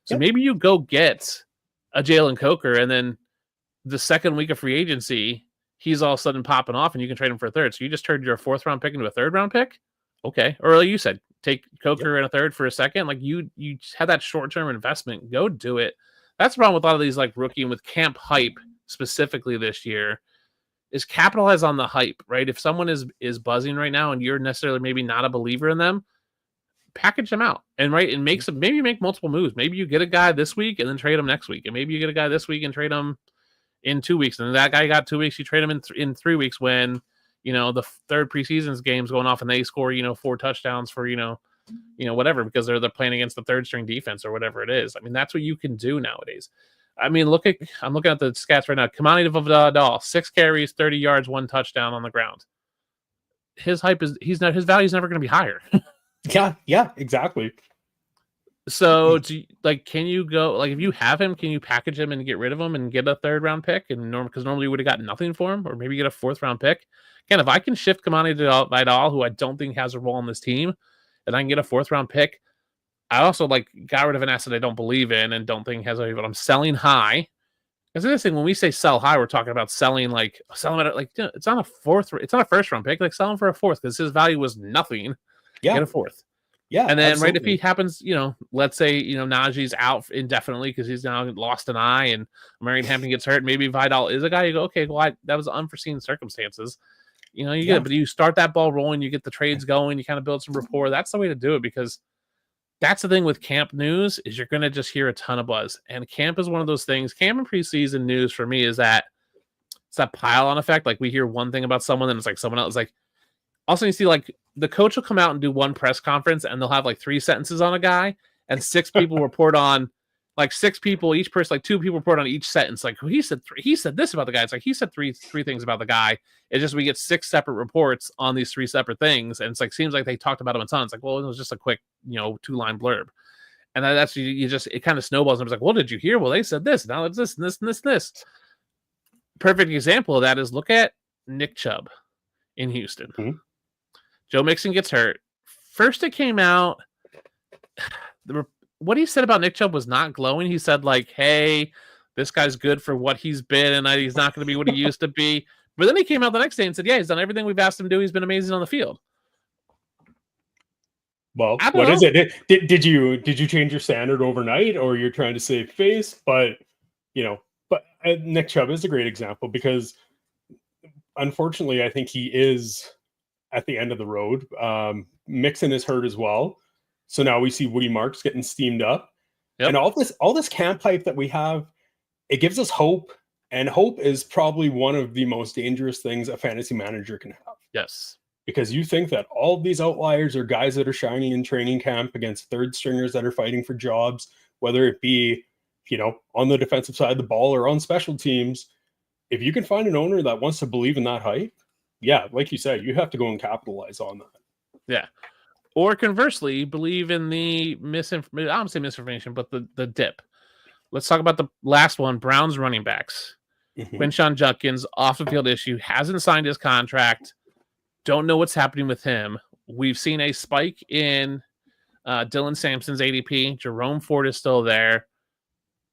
So maybe you go get a Jalen Coker and then the second week of free agency, he's all of a sudden popping off and you can trade him for a 3rd. So you just turned your 4th round pick into a 3rd round pick? Okay. Or like you said, take Coker and a 3rd for a 2nd. Like you had that short-term investment. Go do it. That's the problem with a lot of these like rookie and with camp hype specifically this year. Is capitalize on the hype, right? If someone is buzzing right now and you're necessarily maybe not a believer in them, package them out and maybe make multiple moves. Maybe you get a guy this week and then trade him next week, and maybe you get a guy this week and trade him in 2 weeks, and that guy got 2 weeks. You trade him in 3 weeks when the 3rd preseason's game's going off and they score 4 touchdowns for whatever because they're playing against the 3rd string defense or whatever it is. I mean, that's what you can do nowadays. I mean, I'm looking at the stats right now. Kamani Vidal, 6 carries, 30 yards, 1 touchdown on the ground. His value is never going to be higher. Yeah, exactly. So, can you go if you have him, can you package him and get rid of him and get a 3rd round pick? And because normally you would have got nothing for him, or maybe get a 4th round pick. Again, if I can shift Kamani Vidal, who I don't think has a role on this team, and I can get a 4th round pick. I also got rid of an asset I don't believe in and don't think has a, but I'm selling high. Because this thing, when we say sell high, we're talking about selling at it's not a 4th, it's not a 1st round pick. Sell him for a 4th because his value was nothing. Yeah, get a 4th. Yeah, and then absolutely. if he happens, let's say Najee's out indefinitely because he's now lost an eye and Marion Hampton gets hurt. Maybe Vidal is a guy you go, okay, well that was unforeseen circumstances. You get it, but you start that ball rolling, you get the trades going, you kind of build some rapport. That's the way to do it because. That's the thing with camp news is you're going to just hear a ton of buzz. And camp is one of those things. Camp and preseason news for me is that it's that pile-on effect. Like we hear one thing about someone and it's like someone else. Also you see the coach will come out and do one press conference and they'll have 3 sentences on a guy and 6 people report on 6 people, each person, 2 people report on each sentence. He said this about the guy. It's he said three things about the guy. It's just we get 6 separate reports on these 3 separate things. And it's seems like they talked about him a ton. It's well, it was just a quick, 2-line blurb. And that's it kind of snowballs. And it's well, did you hear? Well, they said this. Now it's this and this and this and this. Perfect example of that is look at Nick Chubb in Houston. Mm-hmm. Joe Mixon gets hurt. First it came out, what he said about Nick Chubb was not glowing. He said hey, this guy's good for what he's been and he's not going to be what he used to be. But then he came out the next day and said, yeah, he's done everything we've asked him to do. He's been amazing on the field. Well, what is it? Did you change your standard overnight or you're trying to save face? But, Nick Chubb is a great example because unfortunately, I think he is at the end of the road. Mixon is hurt as well. So now we see Woody Marks getting steamed up. Yep. And all this camp hype that we have, it gives us hope. And hope is probably one of the most dangerous things a fantasy manager can have. Yes. Because you think that all of these outliers are guys that are shining in training camp against 3rd stringers that are fighting for jobs, whether it be, on the defensive side of the ball or on special teams. If you can find an owner that wants to believe in that hype, yeah, like you said, you have to go and capitalize on that. Yeah. Or conversely, believe in the misinformation. I don't say misinformation, but the dip. Let's talk about the last one, Browns running backs. Mm-hmm. Quinshon Judkins, off the field issue, hasn't signed his contract. Don't know what's happening with him. We've seen a spike in Dylan Sampson's ADP. Jerome Ford is still there.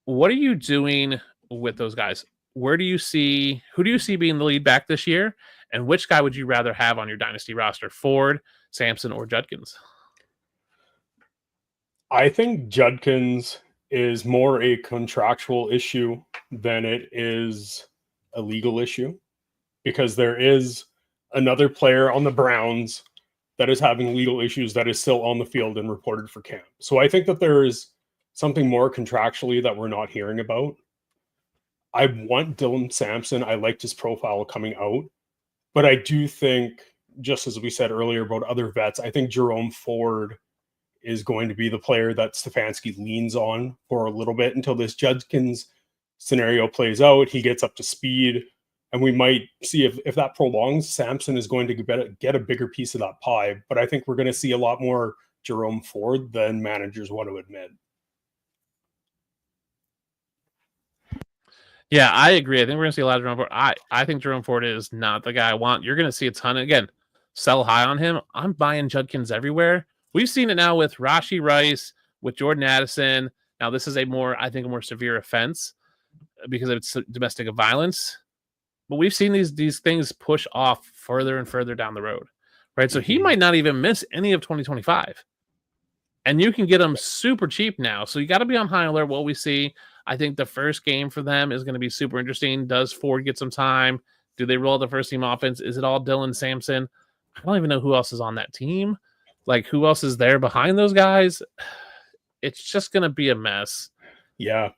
What are you doing with those guys? who do you see being the lead back this year? And which guy would you rather have on your dynasty roster, Ford, Sampson, or Judkins? I think Judkins is more a contractual issue than it is a legal issue, because there is another player on the Browns that is having legal issues that is still on the field and reported for camp. So I think that there is something more contractually that we're not hearing about. I want Dylan Sampson. I liked his profile coming out, but I do think, just as we said earlier about other vets, I think Jerome Ford is going to be the player that Stefanski leans on for a little bit until this Judkins scenario plays out. He gets up to speed, and we might see if that prolongs, Sampson is going to get a bigger piece of that pie. But I think we're going to see a lot more Jerome Ford than managers want to admit. Yeah, I agree. I think we're going to see a lot of Jerome Ford. I think Jerome Ford is not the guy I want. You're going to see a ton. Again, sell high on him. I'm buying Judkins everywhere. We've seen it now with Rashee Rice, with Jordan Addison. Now, this is a more severe offense because it's domestic violence. But we've seen these things push off further and further down the road, right? So he might not even miss any of 2025. And you can get him super cheap now. So you got to be on high alert what we see. I think the first game for them is going to be super interesting. Does Ford get some time? Do they roll the first team offense? Is it all Dylan Sampson? I don't even know who else is on that team. Like, who else is there behind those guys? It's just going to be a mess. Yeah,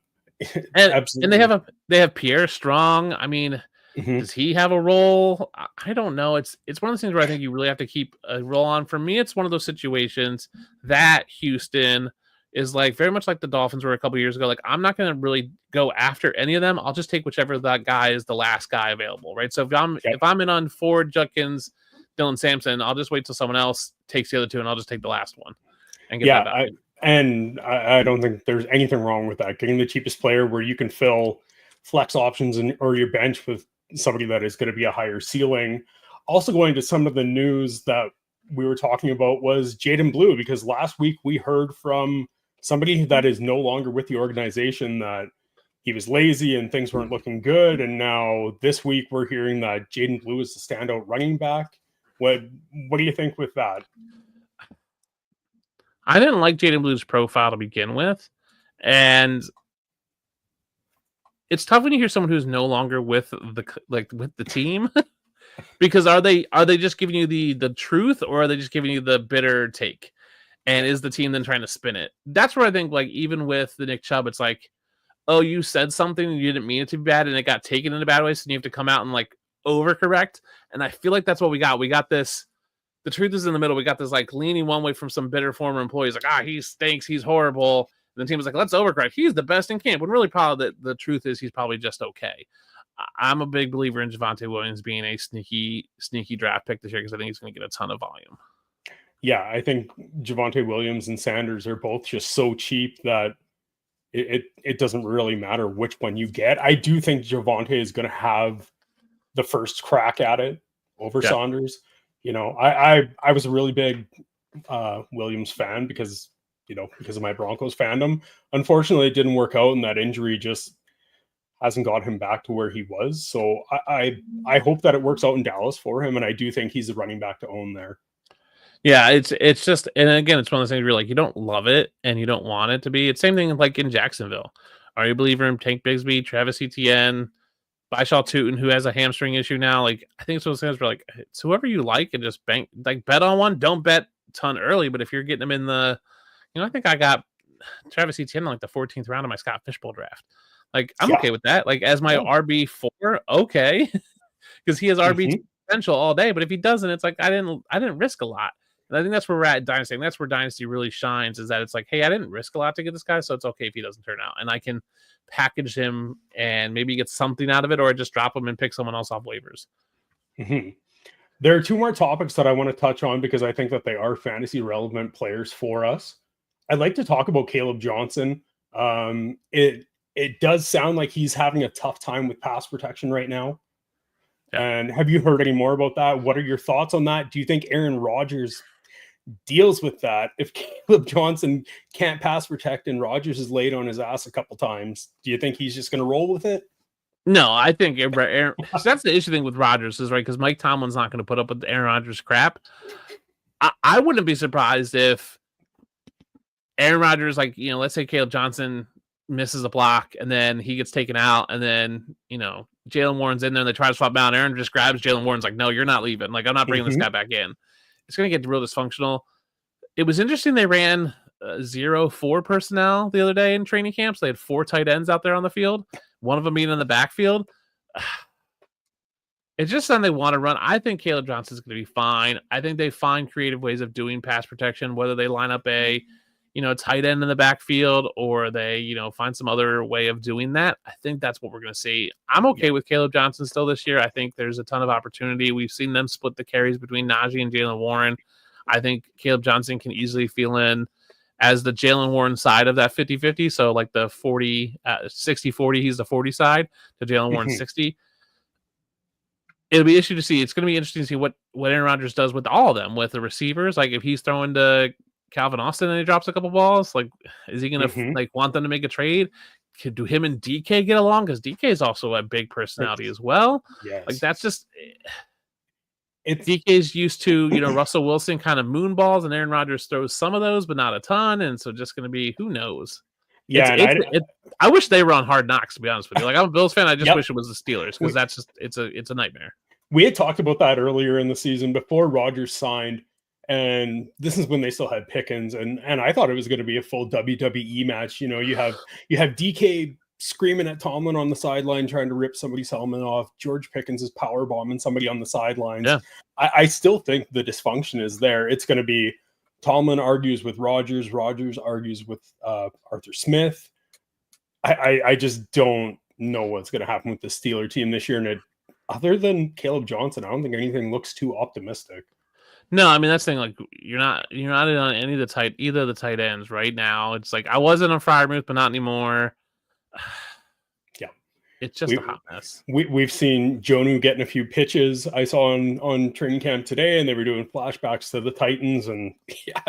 and absolutely. And they have Pierre Strong. I mean, does he have a role? I don't know. It's one of those things where I think you really have to keep a roll on. For me, it's one of those situations that Houston is like very much like the Dolphins were a couple years ago. Like, I'm not going to really go after any of them. I'll just take whichever that guy is the last guy available, right? So if I'm in on Ford, Judkins, Dylan Sampson, I'll just wait till someone else takes the other two, and I'll just take the last one and get that value. I don't think there's anything wrong with that. Getting the cheapest player where you can fill flex options or your bench with somebody that is going to be a higher ceiling. Also, going to some of the news that we were talking about was Jaydon Blue, because last week we heard from somebody that is no longer with the organization that he was lazy and things weren't looking good. And now this week we're hearing that Jaydon Blue is the standout running back. What do you think with that? I didn't like Jaydon Blue's profile to begin with, and it's tough when you hear someone who's no longer with the team, because are they just giving you the truth, or are they just giving you the bitter take? And is the team then trying to spin it? That's where I think, like, even with the Nick Chubb, it's like, oh, you said something and you didn't mean it to be bad, and it got taken in a bad way, so you have to come out and like overcorrect. And I feel like that's what we got. We got this. The truth is in the middle. We got this like leaning one way from some bitter former employees, like, he stinks, he's horrible. And the team was like, let's overcorrect. He's the best in camp. When really probably the truth is he's probably just okay. I'm a big believer in Javonte Williams being a sneaky draft pick this year, because I think he's going to get a ton of volume. Yeah, I think Javonte Williams and Sanders are both just so cheap that it doesn't really matter which one you get. I do think Javonte is going to have the first crack at it over Saunders. You know, I was a really big Williams fan because of my Broncos fandom. Unfortunately, it didn't work out, and that injury just hasn't got him back to where he was. So I hope that it works out in Dallas for him, and I do think he's the running back to own there. Yeah, it's just, and again, it's one of those things where you're like, you don't love it and you don't want it to be. It's same thing like in Jacksonville. Are you a believer in Tank Bigsby, Travis Etienne, Baishaw Tootin, who has a hamstring issue now? Like, I think it's one of those things where like, it's whoever you like and just bet on one. Don't bet a ton early, but if you're getting them in the, I think I got Travis Etienne in like the 14th round of my Scott Fishbowl draft. Like, I'm okay with that. Like, as my RB4, okay, because he has RB potential all day. But if he doesn't, it's like I didn't risk a lot. And I think that's where we're at Dynasty. And that's where Dynasty really shines, is that it's like, hey, I didn't risk a lot to get this guy, so it's okay if he doesn't turn out. And I can package him and maybe get something out of it, or I just drop him and pick someone else off waivers. There are two more topics that I want to touch on because I think that they are fantasy relevant players for us. I'd like to talk about Kaleb Johnson. It does sound like he's having a tough time with pass protection right now. Yeah. And have you heard any more about that? What are your thoughts on that? Do you think Aaron Rodgers deals with that? If Kaleb Johnson can't pass protect and Rodgers is laid on his ass a couple times, do you think he's just going to roll with it? No, I think Aaron, so that's the issue thing with Rodgers is right because Mike Tomlin's not going to put up with the Aaron Rodgers crap. I wouldn't be surprised if Aaron Rodgers, like, let's say Caleb Johnson misses a block and then he gets taken out and then, Jaylen Warren's in there and they try to swap out. Aaron just grabs Jaylen Warren's like, no, you're not leaving. Like, I'm not bringing this guy back in. It's going to get real dysfunctional. It was interesting. They ran 0-4 personnel the other day in training camps. They had 4 tight ends out there on the field. One of them being in the backfield. It's just something they want to run. I think Caleb Johnson's going to be fine. I think they find creative ways of doing pass protection, whether they line up a tight end in the backfield or they, find some other way of doing that. I think that's what we're going to see. I'm okay with Caleb Johnson still this year. I think there's a ton of opportunity. We've seen them split the carries between Najee and Jaylen Warren. I think Caleb Johnson can easily fill in as the Jaylen Warren side of that 50-50. So like the 60-40, he's the 40 side, to Jaylen Warren 60. It'll be interesting to see. It's going to be interesting to see what Aaron Rodgers does with all of them, with the receivers. Like if he's throwing to Calvin Austin and he drops a couple balls, like is he going to want them to make a trade? Could do him and DK get along? Because DK is also a big personality as well. Yes. Like that's just DK's used to Russell Wilson kind of moon balls, and Aaron Rodgers throws some of those, but not a ton. And so just going to be who knows. Yeah, I wish they were on Hard Knocks, to be honest with you. Like I'm a Bills fan, I just wish it was the Steelers because that's just it's a nightmare. We had talked about that earlier in the season before Rodgers signed, and this is when they still had Pickens, and I thought it was going to be a full WWE match. You have DK screaming at Tomlin on the sideline, trying to rip somebody's helmet off. George Pickens is power bombing somebody on the sidelines. Yeah. I still think the dysfunction is there. It's going to be Tomlin argues with Rodgers, Rodgers argues with Arthur Smith. I just don't know what's going to happen with the Steeler team this year, and other than Caleb Johnson, I don't think anything looks too optimistic. No, I mean that's the thing. Like you're not in on either of the tight ends right now. It's like I wasn't on Freiermuth, but not anymore. Yeah, it's just a hot mess. We've seen Jonnu getting a few pitches. I saw on training camp today, and they were doing flashbacks to the Titans, and yeah,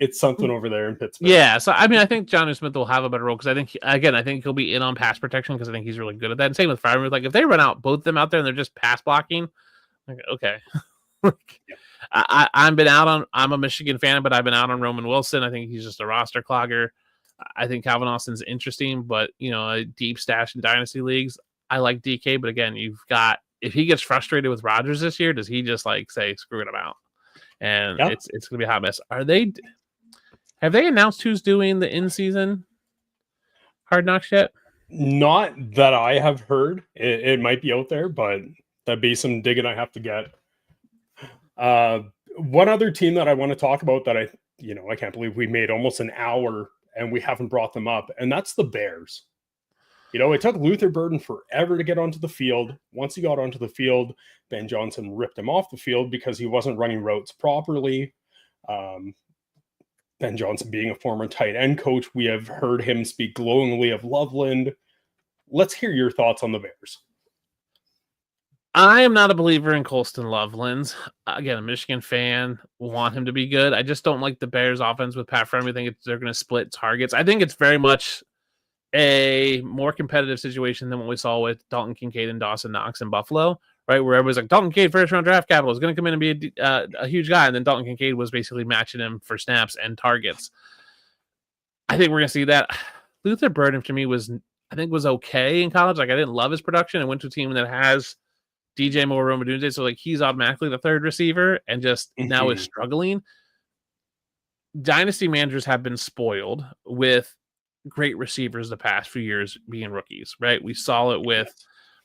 it's something over there in Pittsburgh. Yeah, so I mean, I think Jonnu Smith will have a better role because I think he'll be in on pass protection because I think he's really good at that. And same with Freiermuth. Like if they run out both of them out there and they're just pass blocking, like okay. I'm a Michigan fan, but I've been out on Roman Wilson. I think he's just a roster clogger. I think Calvin Austin's interesting, but a deep stash in dynasty leagues. I like DK, but again, if he gets frustrated with Rodgers this year, does he just like say screw it about? And it's gonna be a hot mess. Have they announced who's doing the in-season Hard Knocks yet? Not that I have heard. It might be out there, but that'd be some digging I have to get. One other team that I want to talk about that I can't believe we made almost an hour and we haven't brought them up, and that's the Bears. It took Luther Burden forever to get onto the field. Once he got onto the field, Ben Johnson ripped him off the field because he wasn't running routes properly. Ben Johnson being a former tight end coach, we have heard him speak glowingly of Loveland. Let's hear your thoughts on the Bears. I am not a believer in Colston Loveland. Again, a Michigan fan, want him to be good. I just don't like the Bears offense with Pat Freiermuth. I think they're going to split targets. I think it's very much a more competitive situation than what we saw with Dalton Kincaid and Dawson Knox in Buffalo, right? Where everybody's like, Dalton Kincaid, first round draft capital, is going to come in and be a huge guy. And then Dalton Kincaid was basically matching him for snaps and targets. I think we're going to see that. Luther Burden to me was okay in college. Like I didn't love his production. I went to a team that has DJ Moore, Roma Dunze, so like he's automatically the third receiver and just now is struggling. Dynasty managers have been spoiled with great receivers the past few years being rookies, right? We saw it with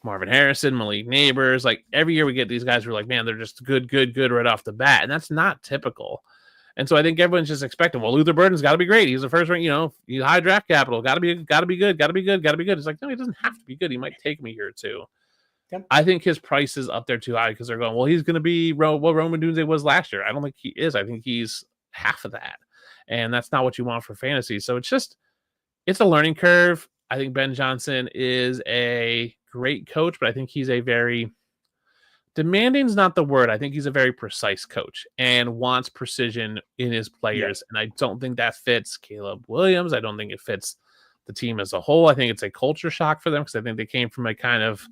Marvin Harrison, Malik Neighbors. Like every year we get these guys who are like, man, they're just good right off the bat. And that's not typical. And so I think everyone's just expecting, well, Luther Burden's got to be great. He's the first rank, he's high draft capital. Got to be good. It's like, no, he doesn't have to be good. He might take me here too. Yep. I think his price is up there too high because they're going, well, he's going to be what Roma Dunze was last year. I don't think he is. I think he's half of that. And that's not what you want for fantasy. So it's a learning curve. I think Ben Johnson is a great coach, but I think he's a very demanding is not the word. I think he's a very precise coach and wants precision in his players. Yeah. And I don't think that fits Caleb Williams. I don't think it fits the team as a whole. I think it's a culture shock for them because I think they came from a kind of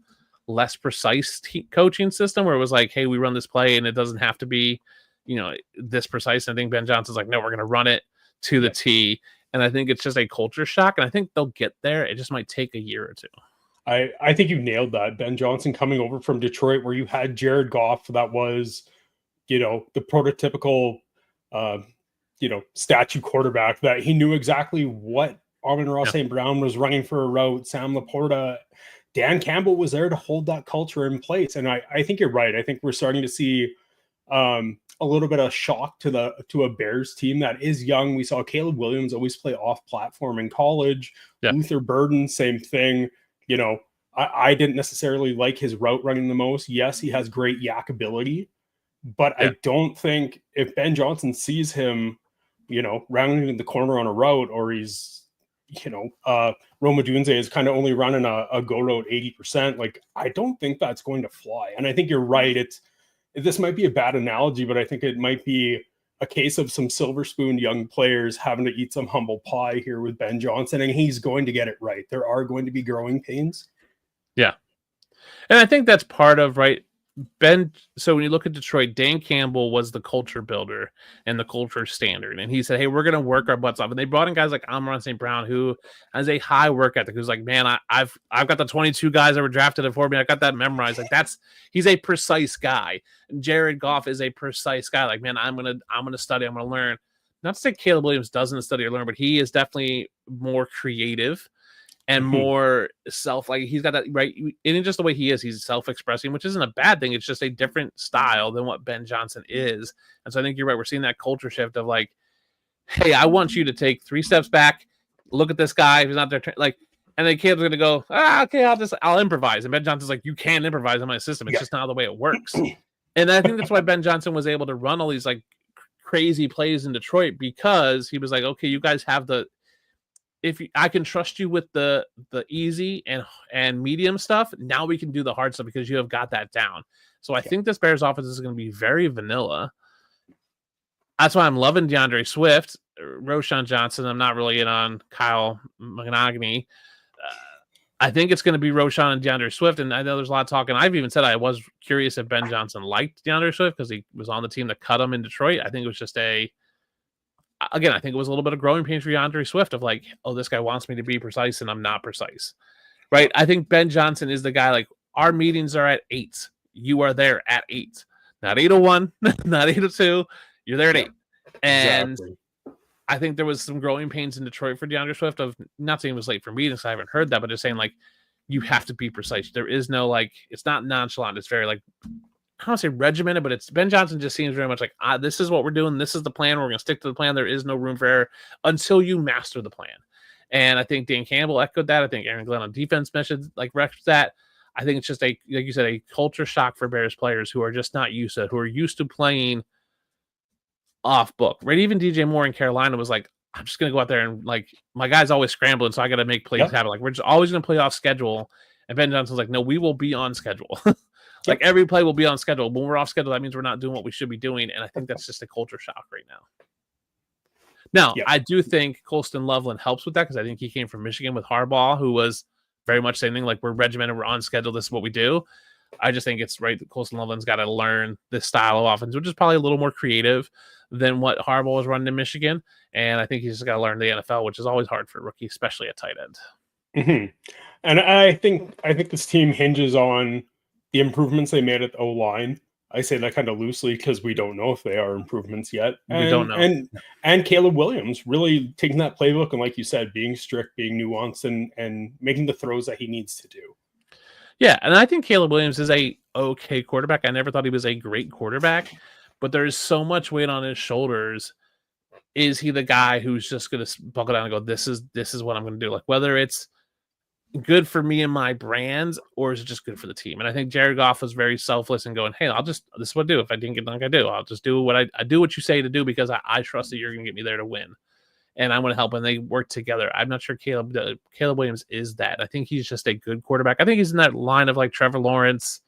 less precise coaching system where it was like, hey, we run this play and it doesn't have to be, this precise. And I think Ben Johnson's like, no, we're going to run it to the T. And I think it's just a culture shock. And I think they'll get there. It just might take a year or two. I think you nailed that. Ben Johnson coming over from Detroit, where you had Jared Goff, that was, the prototypical, statue quarterback, that he knew exactly what Amon-Ra St. Brown was running for a route. Sam Laporta, Dan Campbell was there to hold that culture in place. And I think you're right. I think we're starting to see a little bit of shock to a Bears team that is young. We saw Caleb Williams always play off platform in college. Yeah. Luther Burden, same thing. I didn't necessarily like his route running the most. Yes, he has great yak ability, but I don't think if Ben Johnson sees him, rounding the corner on a route, or he's, Roma Dunze is kind of only running a go route 80%. Like, I don't think that's going to fly. And I think you're right. This might be a bad analogy, but I think it might be a case of some silver spoon young players having to eat some humble pie here with Ben Johnson, and he's going to get it right. There are going to be growing pains. Yeah. And I think that's part of, right, Ben. So when you look at Detroit, Dan Campbell was the culture builder and the culture standard. And he said, hey, we're going to work our butts off. And they brought in guys like Amon-Ra St. Brown, who has a high work ethic, who's like, man, I've got the 22 guys that were drafted for me. I got that memorized. Like, he's a precise guy. And Jared Goff is a precise guy. Like, man, I'm going to study. I'm going to learn. Not to say Caleb Williams doesn't study or learn, but he is definitely more creative and more he's got that, right? And just the way he is, he's self-expressing, which isn't a bad thing. It's just a different style than what Ben Johnson is. And so I think you're right. We're seeing that culture shift of like, hey, I want you to take 3 steps back, look at this guy who's not there. And then Caleb's going to go, okay, I'll improvise. And Ben Johnson's like, you can't improvise in my system. It's just not the way it works. And I think that's why Ben Johnson was able to run all these like crazy plays in Detroit, because he was like, okay, you guys have I can trust you with the easy and medium stuff. Now we can do the hard stuff because you have got that down. So I think this Bears offense is going to be very vanilla. That's why I'm loving DeAndre Swift, Roschon Johnson. I'm not really in on Kyle Monogamy. I think it's going to be Roschon and DeAndre Swift. And I know there's a lot of talk. And I've even said I was curious if Ben Johnson liked DeAndre Swift because he was on the team that cut him in Detroit. I think it was just I think it was a little bit of growing pains for DeAndre Swift of like, oh, this guy wants me to be precise and I'm not precise. Right? I think Ben Johnson is the guy, like, our meetings are at 8. You are there at 8. Not 8:01, not 8:02. You're there at 8. And exactly. I think there was some growing pains in Detroit for DeAndre Swift of not saying it was late for meetings. I haven't heard that, but just saying like, you have to be precise. There is no like, it's not nonchalant. It's very like, I don't want to say regimented, but it's Ben Johnson just seems very much like, this is what we're doing. This is the plan. We're going to stick to the plan. There is no room for error until you master the plan. And I think Dan Campbell echoed that. I think Aaron Glenn on defense mentioned like referenced that. I think it's just like you said, a culture shock for Bears players who are just not used to it, who are used to playing off book. Right? Even DJ Moore in Carolina was like, I'm just going to go out there and like, my guy's always scrambling. So I got to make plays happen. Like, we're just always going to play off schedule. And Ben Johnson's like, no, we will be on schedule. Like every play will be on schedule. When we're off schedule, that means we're not doing what we should be doing. And I think that's just a culture shock right now. Now, I do think Colston Loveland helps with that because I think he came from Michigan with Harbaugh, who was very much same thing. Like, we're regimented, we're on schedule. This is what we do. I just think it's right that Colston Loveland's got to learn this style of offense, which is probably a little more creative than what Harbaugh was running in Michigan. And I think he's just got to learn the NFL, which is always hard for a rookie, especially at tight end. Mm-hmm. And I think this team hinges on the improvements they made at the O-line. I say that kind of loosely because we don't know if they are improvements yet. We don't know. And Caleb Williams really taking that playbook and, like you said, being strict, being nuanced, and making the throws that he needs to do. Yeah, and I think Caleb Williams is a okay quarterback. I never thought he was a great quarterback, but there's so much weight on his shoulders. Is he the guy who's just going to buckle down and go, this is what I'm going to do? Like, whether it's good for me and my brands, or is it just good for the team? And I think Jared Goff was very selfless and going, hey, this is what I do. If I didn't get dunk, I do. I'll just do what I do what you say to do because I trust that you're going to get me there to win. And I'm going to help. And they work together. I'm not sure Caleb Williams is that. I think he's just a good quarterback. I think he's in that line of like Trevor Lawrence,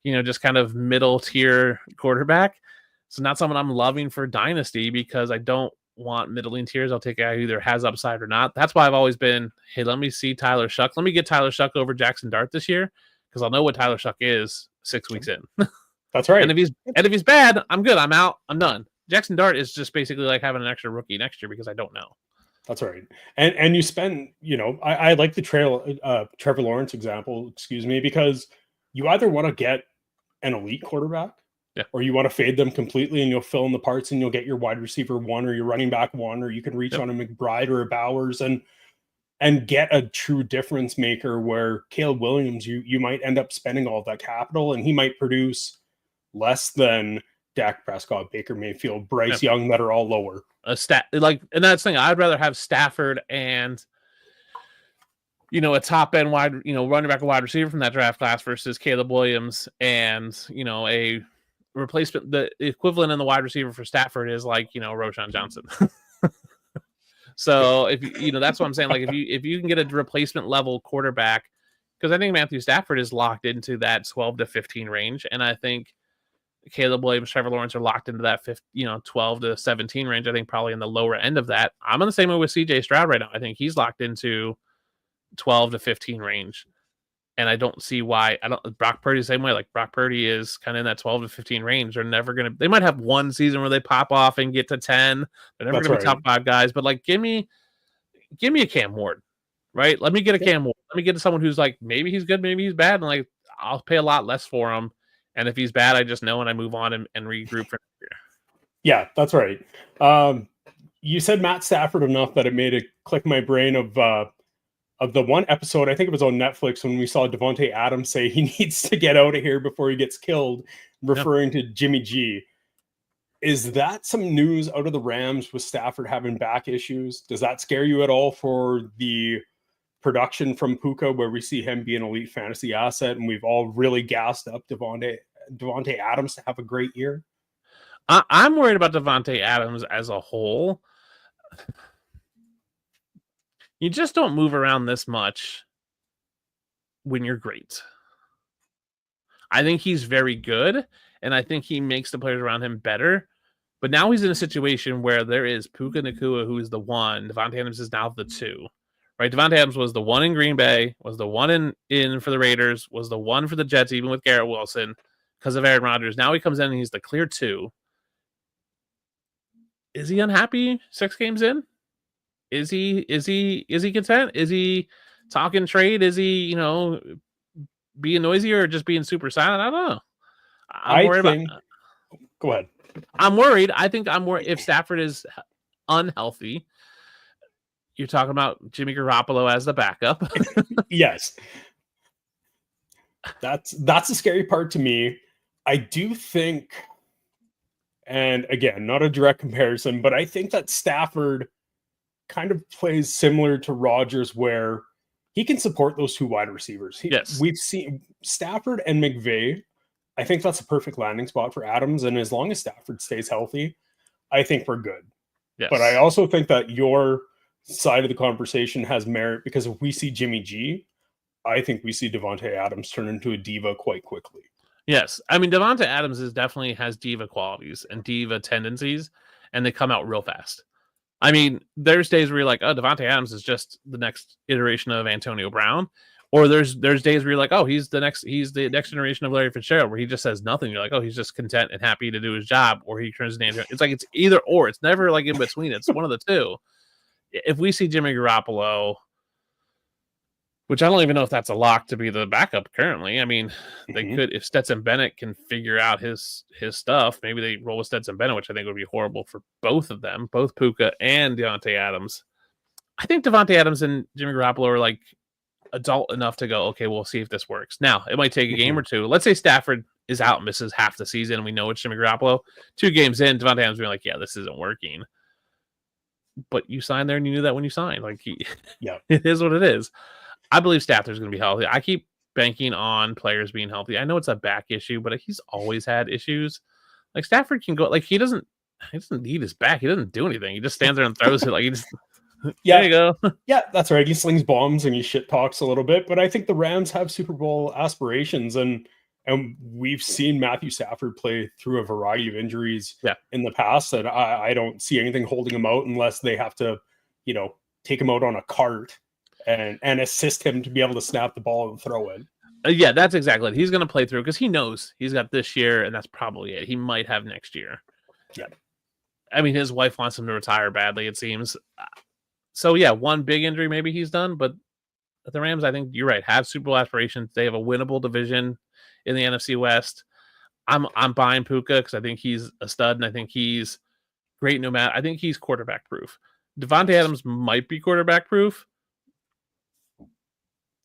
just kind of middle tier quarterback. So not someone I'm loving for Dynasty because I don't want middling tiers. I'll take a guy who either has upside or not. That's why I've always been, hey, let me see Tyler Shuck. Let me get Tyler Shuck over Jackson Dart this year because I'll know what Tyler Shuck is 6 weeks in. That's right. And if he's bad, I'm good. I'm out. I'm done. Jackson Dart is just basically like having an extra rookie next year because I don't know. That's right. And you spend, I like the Trevor Lawrence example, because you either want to get an elite quarterback or you want to fade them completely and you'll fill in the parts and you'll get your wide receiver 1 or your running back 1, or you can reach on a McBride or a Bowers and get a true difference maker where Caleb Williams, you might end up spending all of that capital and he might produce less than Dak Prescott, Baker Mayfield, Bryce Young that are all lower. And that's the thing. I'd rather have Stafford and a top end wide, running back, a wide receiver from that draft class versus Caleb Williams and a replacement. The equivalent in the wide receiver for Stafford is like Roschon Johnson. So if that's what I'm saying. Like if you can get a replacement level quarterback, because I think Matthew Stafford is locked into that 12 to 15 range, and I think Caleb Williams, Trevor Lawrence are locked into that 12 to 17 range. I think probably in the lower end of that. I'm on the same way with CJ Stroud right now. I think he's locked into 12 to 15 range. And I don't see why Brock Purdy the same way. Like Brock Purdy is kind of in that 12 to 15 range. They might have one season where they pop off and get to 10. They're never going to be top 5 guys, but like, give me a Cam Ward, right? Let me get a Cam Ward. Let me get someone who's like, maybe he's good, maybe he's bad. And like, I'll pay a lot less for him. And if he's bad, I just know and I move on and regroup for next year. Yeah, that's right. You said Matt Stafford enough that it made it click my brain of the one episode, I think it was on Netflix, when we saw Devontae Adams say he needs to get out of here before he gets killed, referring to Jimmy G. Is that some news out of the Rams with Stafford having back issues? Does that scare you at all for the production from Puka, where we see him be an elite fantasy asset and we've all really gassed up Devontae Adams to have a great year? I'm worried about Devontae Adams as a whole. You just don't move around this much when you're great. I think he's very good, and I think he makes the players around him better. But now he's in a situation where there is Puka Nacua, who is the 1. Devontae Adams is now the 2. Right? Devontae Adams was the 1 in Green Bay, was the 1 in for the Raiders, was the 1 for the Jets, even with Garrett Wilson, because of Aaron Rodgers. Now he comes in and he's the clear 2. Is he unhappy 6 games in? Is he content? Is he talking trade? Is he, being noisy or just being super silent? I don't know. Go ahead. I'm worried. I think I'm worried if Stafford is unhealthy. You're talking about Jimmy Garoppolo as the backup. Yes. That's the scary part to me. I do think, and again, not a direct comparison, but I think that Stafford kind of plays similar to Rodgers, where he can support those 2 wide receivers. Yes. We've seen Stafford and McVay. I think that's a perfect landing spot for Adams. And as long as Stafford stays healthy, I think we're good. Yes. But I also think that your side of the conversation has merit, because if we see Jimmy G, I think we see Devontae Adams turn into a diva quite quickly. Yes. I mean, Devontae Adams definitely has diva qualities and diva tendencies, and they come out real fast. I mean, there's days where you're like, oh, Devontae Adams is just the next iteration of Antonio Brown. Or there's days where you're like, oh, he's the next generation of Larry Fitzgerald, where he just says nothing. You're like, oh, he's just content and happy to do his job, or he turns into Antonio. It's like it's either or. It's never like in between. It's one of the two. If we see Jimmy Garoppolo, which I don't even know if that's a lock to be the backup currently. I mean, they could, if Stetson Bennett can figure out his stuff, maybe they roll with Stetson Bennett, which I think would be horrible for both of them, both Puka and Devontae Adams. I think Devontae Adams and Jimmy Garoppolo are like adult enough to go, okay, we'll see if this works. Now, it might take a game or two. Let's say Stafford is out and misses half the season, and we know it's Jimmy Garoppolo. 2 games in, Devontae Adams being like, yeah, this isn't working. But you signed there and you knew that when you signed. Like, it is what it is. I believe Stafford's going to be healthy. I keep banking on players being healthy. I know it's a back issue, but he's always had issues. Like, Stafford can go, like, he doesn't need his back. He doesn't do anything. He just stands there and throws it. Like, he just, there you go. Yeah, that's right. He slings bombs and he shit talks a little bit, but I think the Rams have Super Bowl aspirations, and And we've seen Matthew Stafford play through a variety of injuries Yeah. in the past, and I don't see anything holding him out unless they have to, take him out on a cart and assist him to be able to snap the ball and throw it. Yeah, that's exactly it. He's going to play through because he knows he's got this year, and that's probably it. He might have next year. Yeah. I mean, his wife wants him to retire badly, it seems. So, yeah, one big injury, maybe he's done. But the Rams, I think you're right, have Super Bowl aspirations. They have a winnable division in the NFC West. I'm buying Puka because I think he's a stud, and I think he's great no matter. I think he's quarterback proof. Devontae Adams might be quarterback proof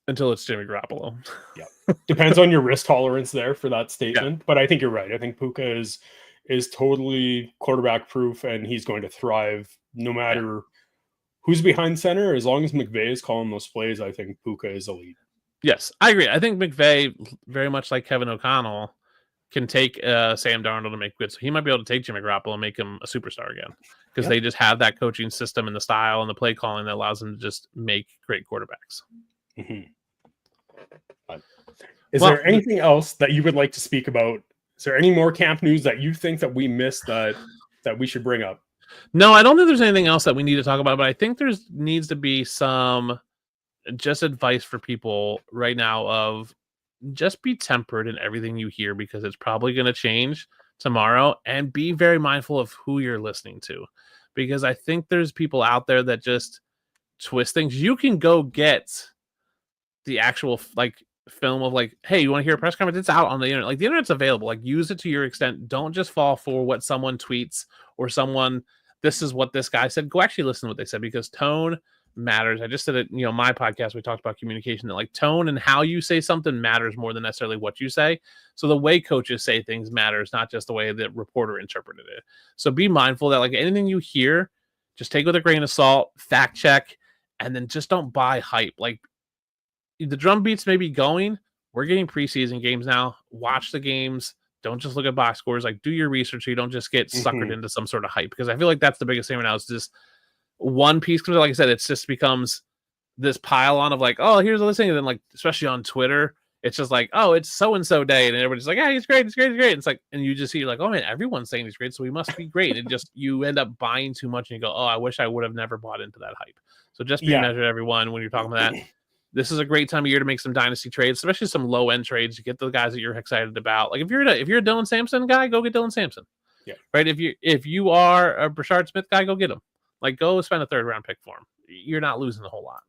until it's Jimmy Garoppolo. Yeah. Depends on your risk tolerance there for that statement. Yeah. But I think you're right. I think Puka is totally quarterback proof, and he's going to thrive no matter who's behind center. As long as McVay is calling those plays, I think Puka is elite. Yes, I agree. I think McVay, very much like Kevin O'Connell, can take Sam Darnold and make good. So he might be able to take Jimmy Garoppolo and make him a superstar again because they just have that coaching system and the style and the play calling that allows them to just make great quarterbacks. Mm-hmm. Is there anything else that you would like to speak about? Is there any more camp news that you think that we missed that we should bring up? No, I don't think there's anything else that we need to talk about, but I think there's needs to be some just advice for people right now of just be tempered in everything you hear because it's probably going to change tomorrow, and be very mindful of who you're listening to because I think there's people out there that just twist things. You can go get the actual film of hey, you want to hear a press conference? It's out on the internet. The internet's available. Use it to your extent. Don't just fall for what someone tweets or someone, this is what this guy said. Go actually listen to what they said because tone matters. I just said it, my podcast, we talked about communication, that tone and how you say something matters more than necessarily what you say. So the way coaches say things matters, not just the way the reporter interpreted it. So be mindful that anything you hear, just take with a grain of salt, fact check, and then just don't buy hype. The drum beats may be going. We're getting preseason games now. Watch the games. Don't just look at box scores. Do your research so you don't just get suckered into some sort of hype. Because I feel like that's the biggest thing right now is just one piece comes out. Like I said, it just becomes this pile on of oh, here's this thing. And then especially on Twitter, it's just oh, it's so-and-so day. And everybody's yeah, he's great. He's great. He's great. And it's and you just see oh man, everyone's saying he's great. So he must be great. And just, you end up buying too much and you go, oh, I wish I would have never bought into that hype. So just be measured, everyone, when you're talking about that. This is a great time of year to make some dynasty trades, especially some low end trades. You get the guys that you're excited about. If you're a Dylan Sampson guy, go get Dylan Sampson. Yeah. Right. If you are a Brashard Smith guy, go get him. Go spend a 3rd round pick for him. You're not losing a whole lot.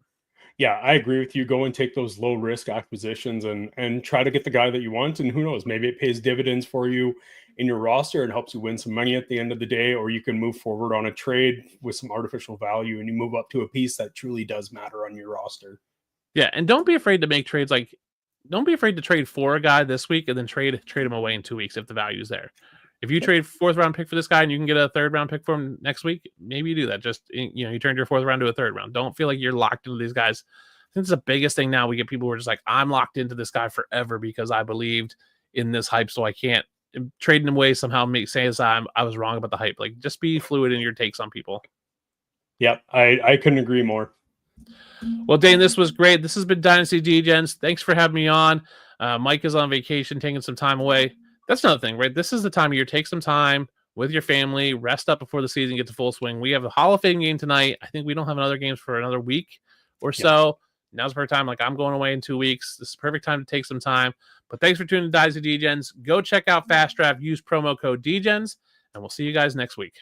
Yeah, I agree with you. Go and take those low risk acquisitions and try to get the guy that you want. And who knows, maybe it pays dividends for you in your roster and helps you win some money at the end of the day, or you can move forward on a trade with some artificial value and you move up to a piece that truly does matter on your roster. Yeah, and don't be afraid to make trades. Don't be afraid to trade for a guy this week and then trade him away in 2 weeks if the value's there. If you trade 4th round pick for this guy and you can get a 3rd round pick for him next week, maybe you do that. Just you turned your 4th round to a 3rd round. Don't feel like you're locked into these guys. I think it's the biggest thing now. We get people who are just I'm locked into this guy forever because I believed in this hype, so I can't trade him away somehow. Say I was wrong about the hype. Just be fluid in your takes on people. Yep, I couldn't agree more. Well, Dane, this was great. This has been Dynasty DEGENS. Thanks for having me on. Mike is on vacation, taking some time away. That's another thing, right? This is the time of year. Take some time with your family, rest up before the season gets to full swing. We have the Hall of Fame game tonight. I think we don't have another games for another week or so. Now's the perfect time. I'm going away in 2 weeks. This is the perfect time to take some time. But thanks for tuning to Dynasty DEGENS. Go check out FastDraft. Use promo code DEGENS, and we'll see you guys next week.